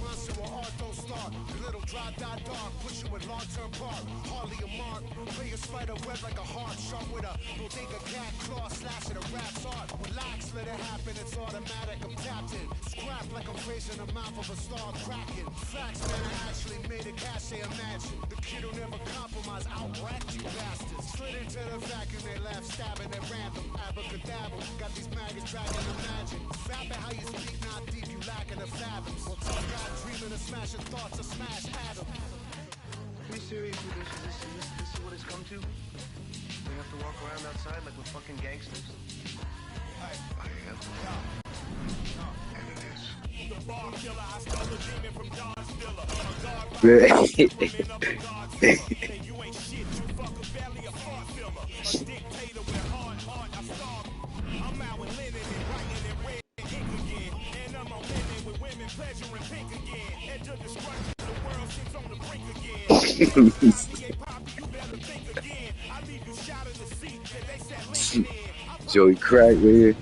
Monster or art don't start. The little drop, die dark. Push you in long-term park. Hardly a mark. Play a spider web like a heart. Sharp with a bodega cat claw. Slash at a rap's art. Relax, let it happen. It's automatic. I'm tapped in. Scrap like I'm raising the mouth of a star cracking. Facts, man, I actually made a cachet. Imagine the kid who never compromise. Outracked you bastards. Slid into the vacuum. They left stabbing at random. Abracadabra. Got these maggots dragging the magic. Fapping how you speak, not deep. You lacking the fathoms. Well, tough guy dreaming of smashing thoughts of smash atoms. Are you serious with this is what it's come to? We have to walk around outside like we're fucking gangsters? I am. And it is. The bar killer, I stole the demon from Don Stiller. A god and you ain't shit, you fuck a belly, a fart filler. A dictator with hard heart, I starve. I'm out with linen and writing in red ink again. And I'm on linen with women, pleasure and pink again. Edge of destruction, the world sits on the brink again. You better think again. I leave you shot in the seat that they said Lincoln in. Joey Crack, man.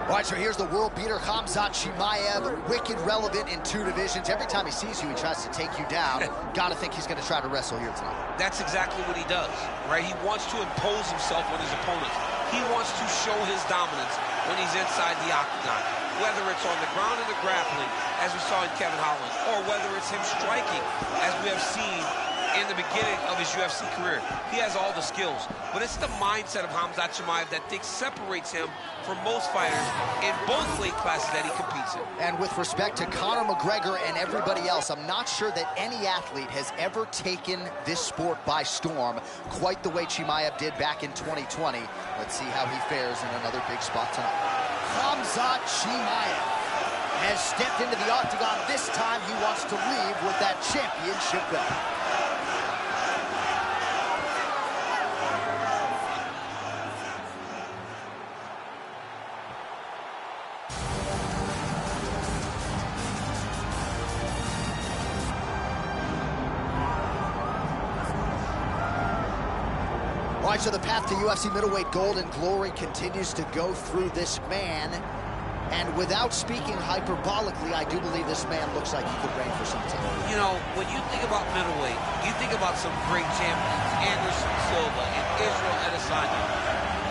All right, so here's the world beater, Khamzat Chimaev, wicked relevant in two divisions. Every time he sees you, he tries to take you down. Gotta think he's gonna try to wrestle here tonight. That's exactly what he does, right? He wants to impose himself on his opponents. He wants to show his dominance when he's inside the octagon, whether it's on the ground in the grappling, as we saw in Kevin Holland, or whether it's him striking, as we have seen in the beginning of his UFC career. He has all the skills, but it's the mindset of Khamzat Chimaev that separates him from most fighters in both weight classes that he competes in. And with respect to Conor McGregor and everybody else, I'm not sure that any athlete has ever taken this sport by storm quite the way Chimaev did back in 2020. Let's see how he fares in another big spot tonight. Khamzat Chimaev has stepped into the octagon. This time he wants to leave with that championship belt. All right, so the path to UFC middleweight gold and glory continues to go through this man. And without speaking hyperbolically, I do believe this man looks like he could reign for some time. You know, when you think about middleweight, you think about some great champions, Anderson Silva and Israel Adesanya.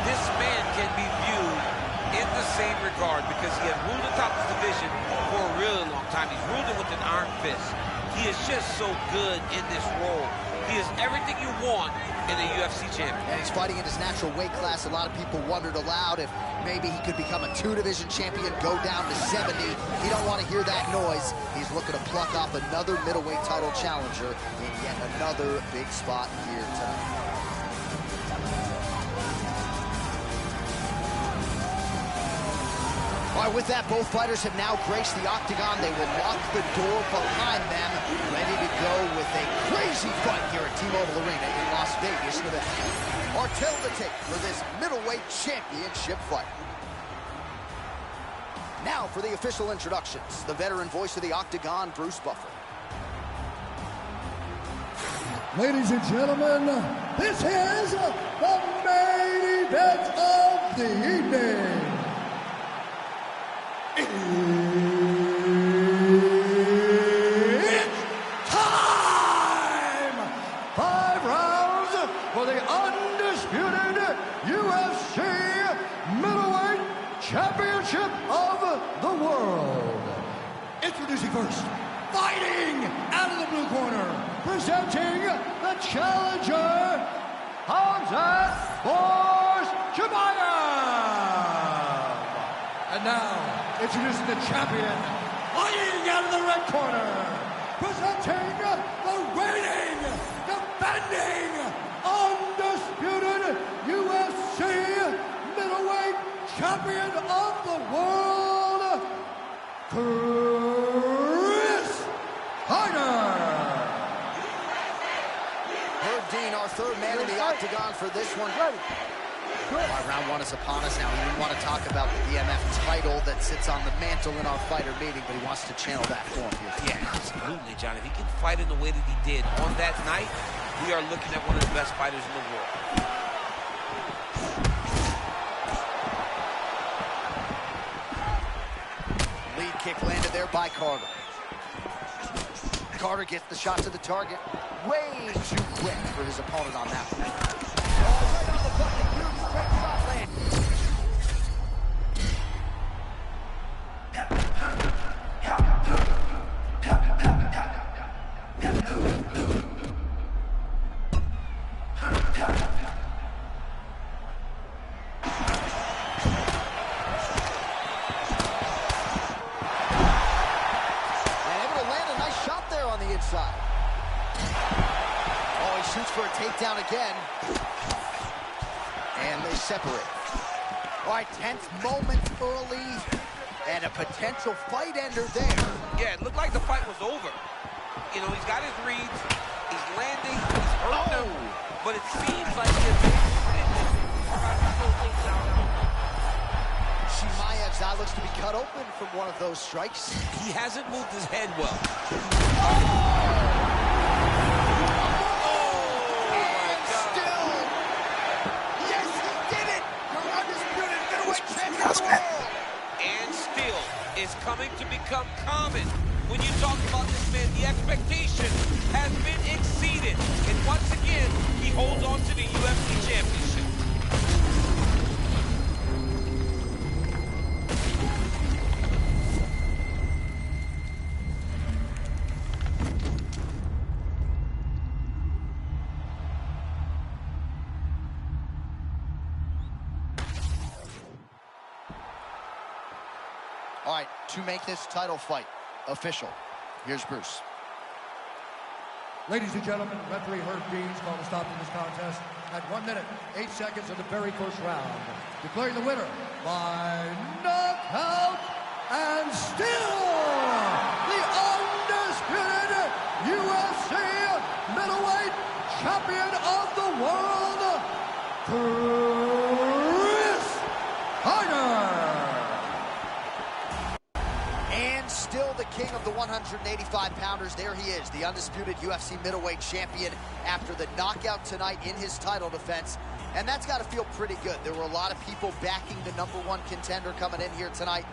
This man can be viewed in the same regard because he had ruled the top of the division for a really long time. He's ruled it with an iron fist. He is just so good in this role. He is everything you want in a UFC champion. And he's fighting in his natural weight class. A lot of people wondered aloud if maybe he could become a 2-division champion, go down to 70. He don't want to hear that noise. He's looking to pluck off another middleweight title challenger in yet another big spot here tonight. All right, with that, both fighters have now graced the octagon. They will lock the door behind them, ready to go with a crazy fight here at T-Mobile Arena in Las Vegas, Nevada. Our tail to take for this middleweight championship fight. Now for the official introductions, the veteran voice of the octagon, Bruce Buffer. Ladies and gentlemen, this is the main event of the evening. It's time! 5 rounds for the undisputed UFC middleweight championship of the world. Introducing first, fighting out of the blue corner, presenting the challenger, Khamzat Chimaev. And now, introducing the champion, fighting out of the red corner, presenting the reigning, defending, undisputed UFC middleweight champion of the world, Chris Hyder. Herb Dean, our third man in the octagon for this one. All right, round one is upon us now. He didn't want to talk about the BMF title that sits on the mantle in our fighter meeting, but he wants to channel that form here. Yeah, absolutely, John. If he can fight in the way that he did on that night, we are looking at one of the best fighters in the world. Lead kick landed there by Carter. Carter gets the shot to the target. Way too quick for his opponent on that one. Right on the button, huge straight shot land. And able to land a nice shot there on the inside. Oh, he shoots for a takedown again. And they separate. All right, tense moment early, and a potential fight ender there. Yeah, it looked like the fight was over. You know, he's got his reads, he's landing, he's hurting him, but it seems like Chimaev's eye looks to be cut open from one of those strikes. he hasn't moved his head well. And still is coming to become common. When you talk about this man, the expectation has been exceeded. And once again, he holds on to the UFC championship. right, to make this title fight official, here's Bruce. Ladies and gentlemen, referee Herb Deans called a stop to this contest at 1 minute, 8 seconds of the very first round, declaring the winner by knockout and still the undisputed UFC middleweight champion of the world, Chris Hyder. And still the king of the 185-pounders. There he is, the undisputed UFC middleweight champion after the knockout tonight in his title defense. And that's got to feel pretty good. There were a lot of people backing the #1 contender coming in here tonight,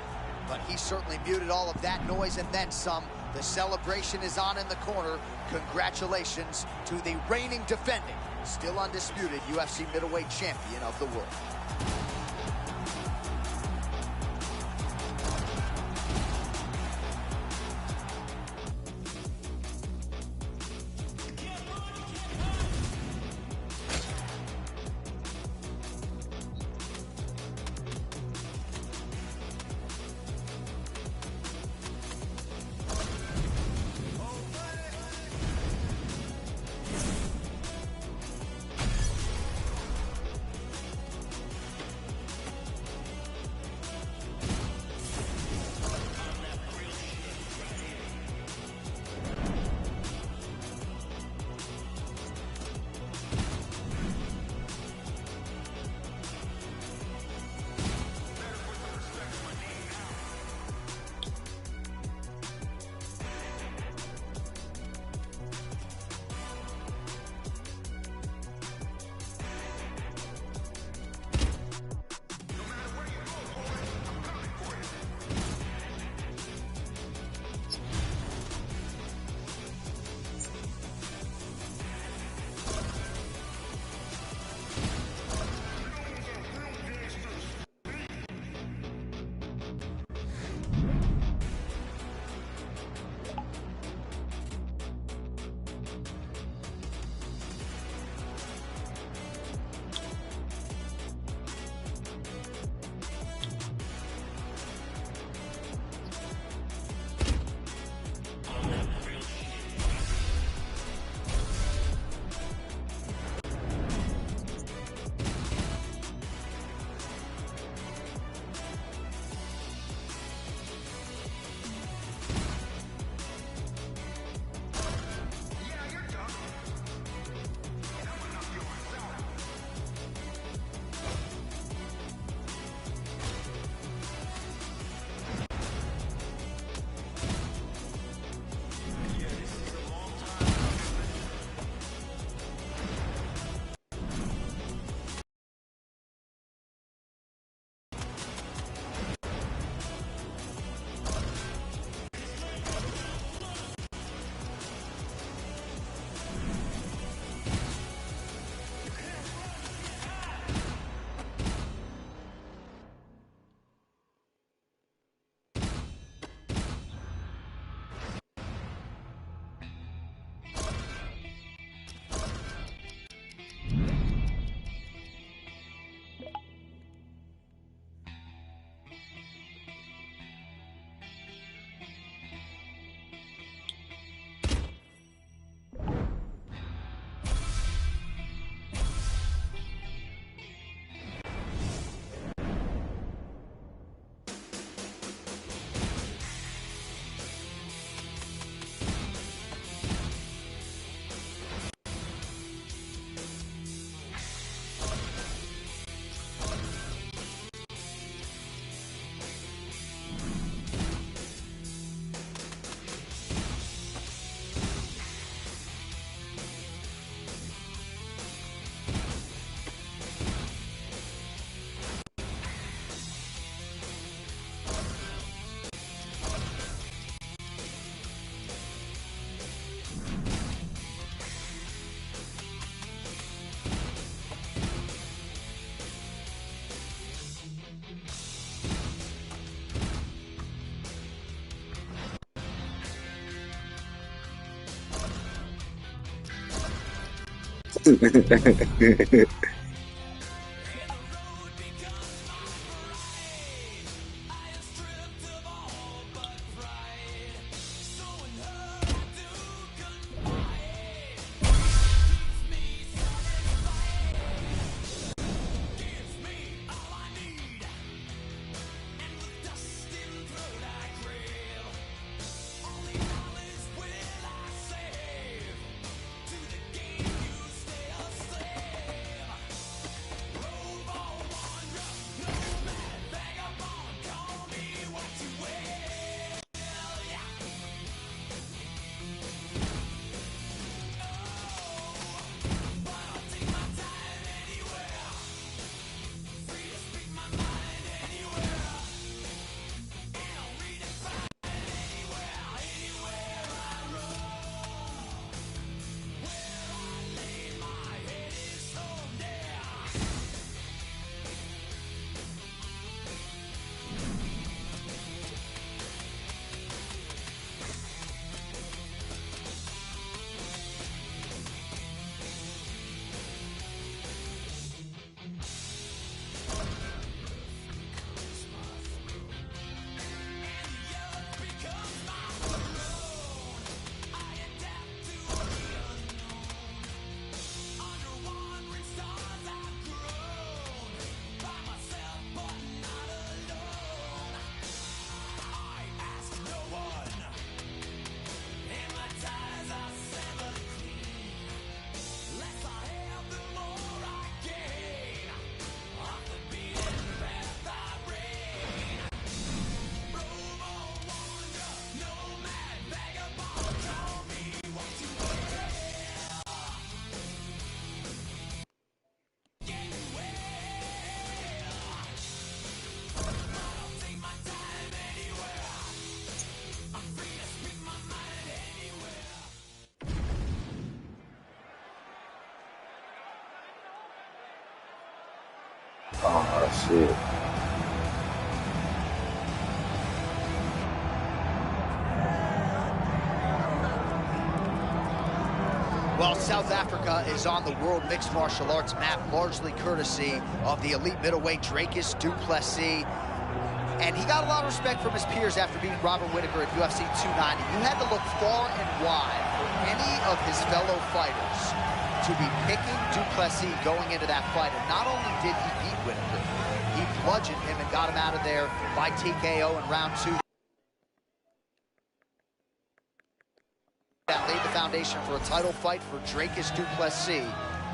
but he certainly muted all of that noise and then some. The celebration is on in the corner. Congratulations to the reigning, defending, still undisputed UFC middleweight champion of the world. Oh, shit. Well, South Africa is on the World Mixed Martial Arts map, largely courtesy of the elite middleweight Dricus du Plessis. And he got a lot of respect from his peers after beating Robert Whittaker at UFC 290. You had to look far and wide for any of his fellow fighters to be picking du Plessis going into that fight. And not only did he beat Whittaker, he bludgeoned him and got him out of there by TKO in round 2. That laid the foundation for a title fight for Dricus du Plessis.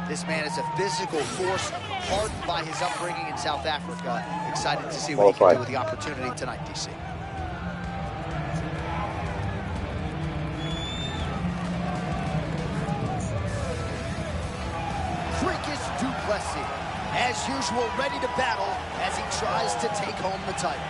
This man is a physical force, hardened by his upbringing in South Africa. Excited to see what he can do with the opportunity tonight, DC. Dricus du Plessis, as usual, ready to battle as he tries to take home the title.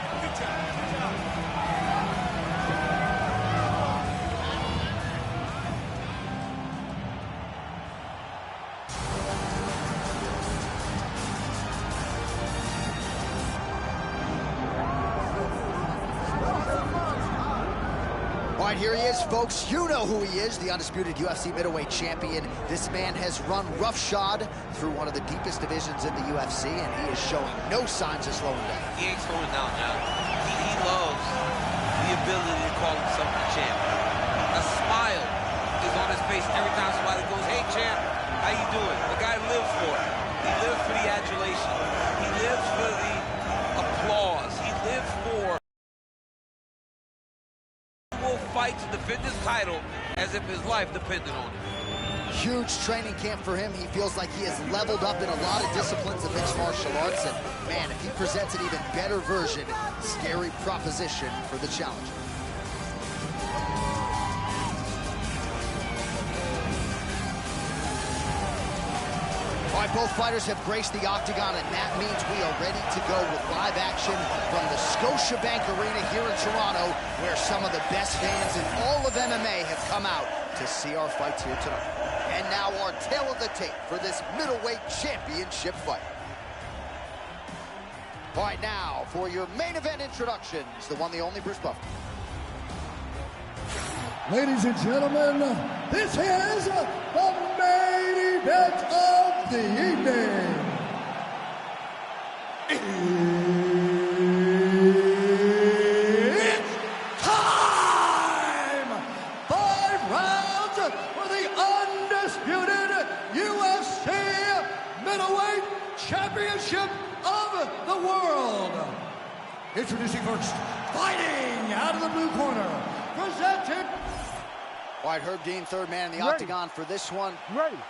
All right, here he is, folks. You know who he is, the undisputed UFC middleweight champion. This man has run roughshod through one of the deepest divisions in the UFC, and he is showing no signs of slowing down. He ain't slowing down, John. He loves the ability to call himself the champ. A smile is on his face every time somebody goes, "Hey, champ, how you doing?" The guy lives for it. He lives for the adulation. He lives for the applause. He lives for fight to defend his title as if his life depended on it. Huge training camp for him. He feels like he has leveled up in a lot of disciplines of mixed martial arts, and man, if he presents an even better version, scary proposition for the challenger. All right, both fighters have graced the octagon, and that means we are ready to go with live action from the Scotiabank Arena here in Toronto, where some of the best fans in all of MMA have come out to see our fights here tonight. And now our tail of the tape for this middleweight championship fight. All right, now for your main event introductions, the one, the only Bruce Buffer. Ladies and gentlemen, this is the main event of the evening. It's time! 5 rounds for the undisputed UFC middleweight championship of the world. Introducing first, fighting out of the blue corner, presented. All right, Herb Dean, third man in the octagon for this one. Ready.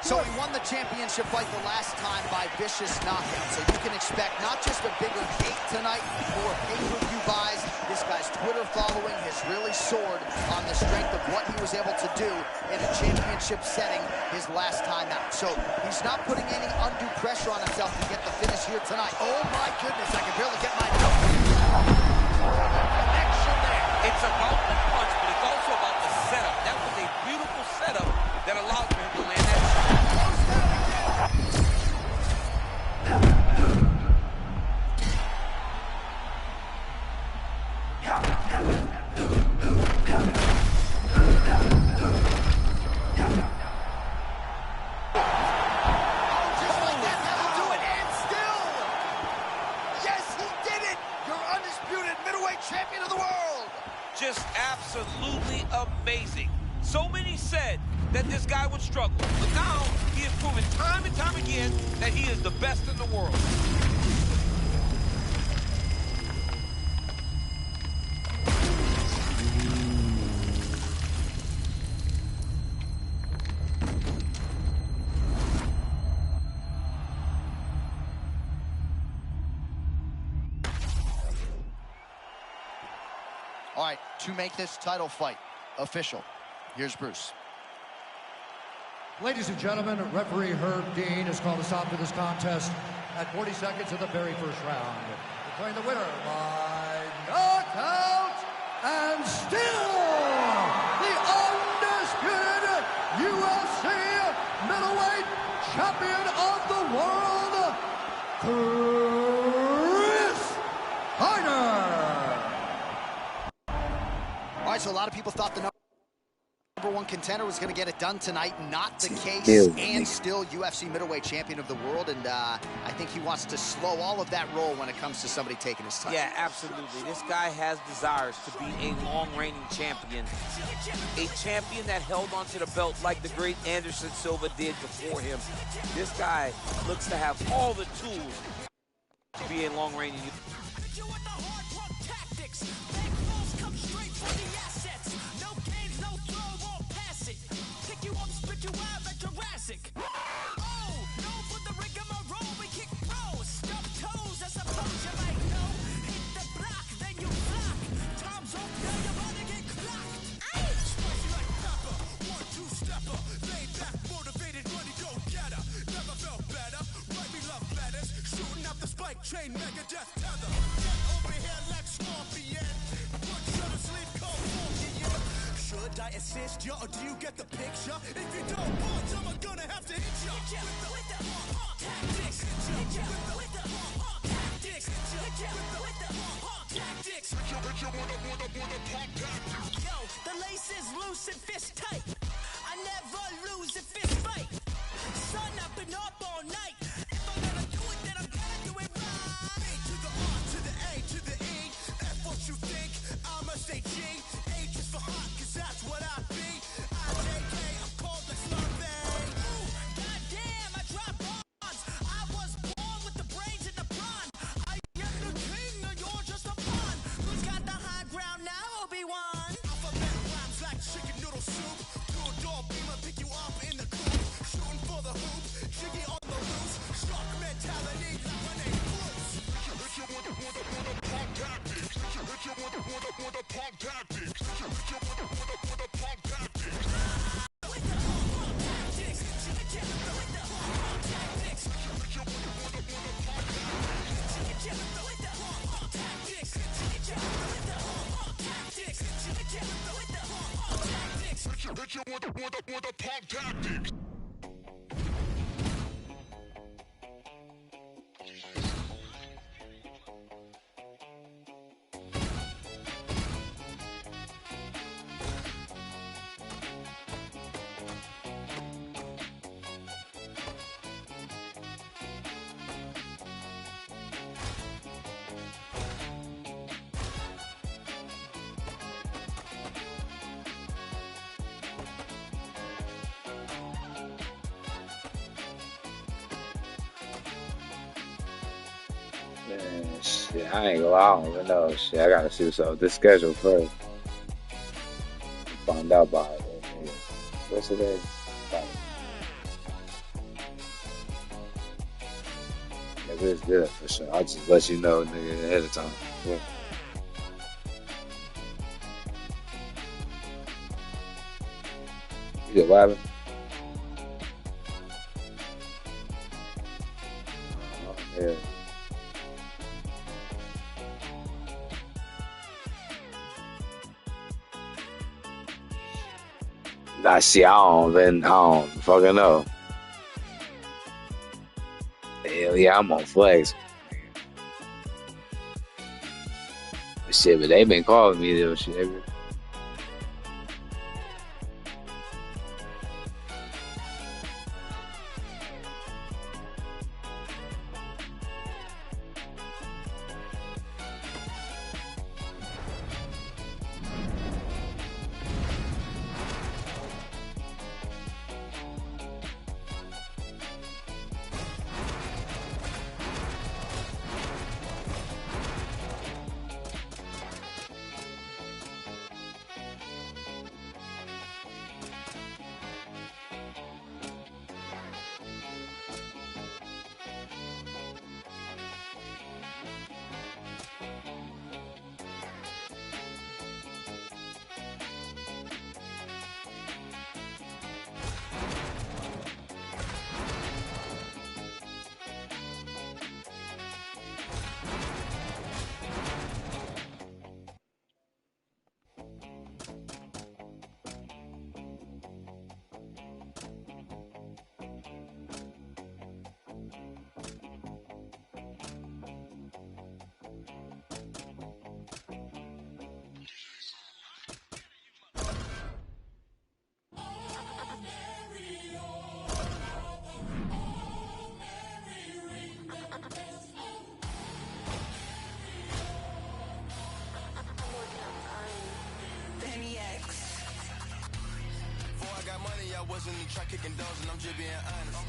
So he won the championship fight the last time by vicious knockout. So you can expect not just a bigger gate tonight, more pay-per-view buys. This guy's Twitter following has really soared on the strength of what he was able to do in a championship setting his last time out. So he's not putting any undue pressure on himself to get the finish here tonight. Oh my goodness, I can barely get my connection there. It's about the punch, but it's also about the setup. That was a beautiful setup that allowed him to land that shot. Just absolutely amazing. So many said that this guy would struggle, but now he has proven time and time again that he is the best in the world. All right, to make this title fight official, here's Bruce. Ladies and gentlemen, referee Herb Dean has called a stop to this contest at 40 seconds of the very first round. Declaring the winner by knockout and still the undisputed UFC middleweight champion of the world, a lot of people thought the number one contender was going to get it done tonight. Not the case. And still UFC middleweight champion of the world. And I think he wants to slow all of that roll when it comes to somebody taking his time. Yeah, absolutely. This guy has desires to be a long-reigning champion. A champion that held onto the belt like the great Anderson Silva did before him. This guy looks to have all the tools to be a long-reigning. Chain Megadeth tether. Get over here like Scorpion. Put you to sleep, cold walking. Should I assist you or do you get the picture? If you don't want, I'm gonna have to hit you. Hit you with the hard tactics. Hit you with the hard tactics. Hit you with the hard tactics. Hit you with the hard tactics. Yo, the lace is loose and fist tight. I never lose a fist fight. Sun up and up all night. If I'm gonna do it, then I'm gonna do it right. A to the R to the A to the E. F what you think, I'ma say G. H is for hot, cause that's what I be. IJK, I'm cold like Slurpee. Ooh, goddamn, I drop bombs. I was born with the brains in the pond. I am the king and you're just a pawn. Who's got the high ground now, Obi-Wan? Alphabet rhymes like chicken noodle soup. Do a door beamer, pick you up in the coop. Shooting for the hoop, Jiggy on the loose. Shark mentality like my name Bruce. Hit you with the pump tactics. Hit you with the pump tactics. Hit you with the pump tactics. With the pump tactics. Hit you with the pump tactics. Hit you with the pump tactics. Hit you with the pump tactics. Hit you with the pump tactics. Hit you with the pump tactics. Hit you with the pump tactics. Man, shit, I ain't gonna lie, I don't even know. Shit, I gotta see what's up with this schedule first. Find out about it. What's today? If it's good for sure, I'll just let you know, nigga, ahead of time. Yeah. You get what happened? Yeah. Nah, see, I don't fucking know. Hell yeah, I'm on flex. Shit, but they been calling me though, shit. was in the track kicking doors and I'm just being honest.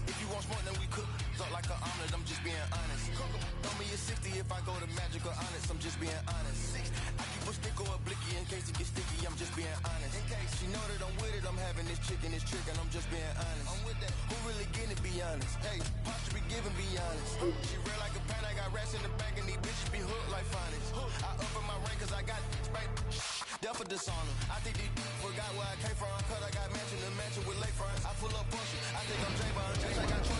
If you want smoke, then we cook up like an omelet, I'm just being honest. Throw me a 60 if I go to Magic or Honest, I'm just being honest. I keep a stick or a blicky in case it gets sticky, I'm just being honest. In case she know that I'm with it, I'm having this chicken, this trick, and I'm just being honest. I'm with that. Who really getting it, be honest? Hey, posture be giving, be honest. She real like a pan, I got rats in the back and these bitches be hooked like phonics. I up in my rank cause I got right. Death for dishonor. I think these forgot where I came from, cause I got mansion to mansion with lakefront. I pull up push I think I'm J-Bone, I got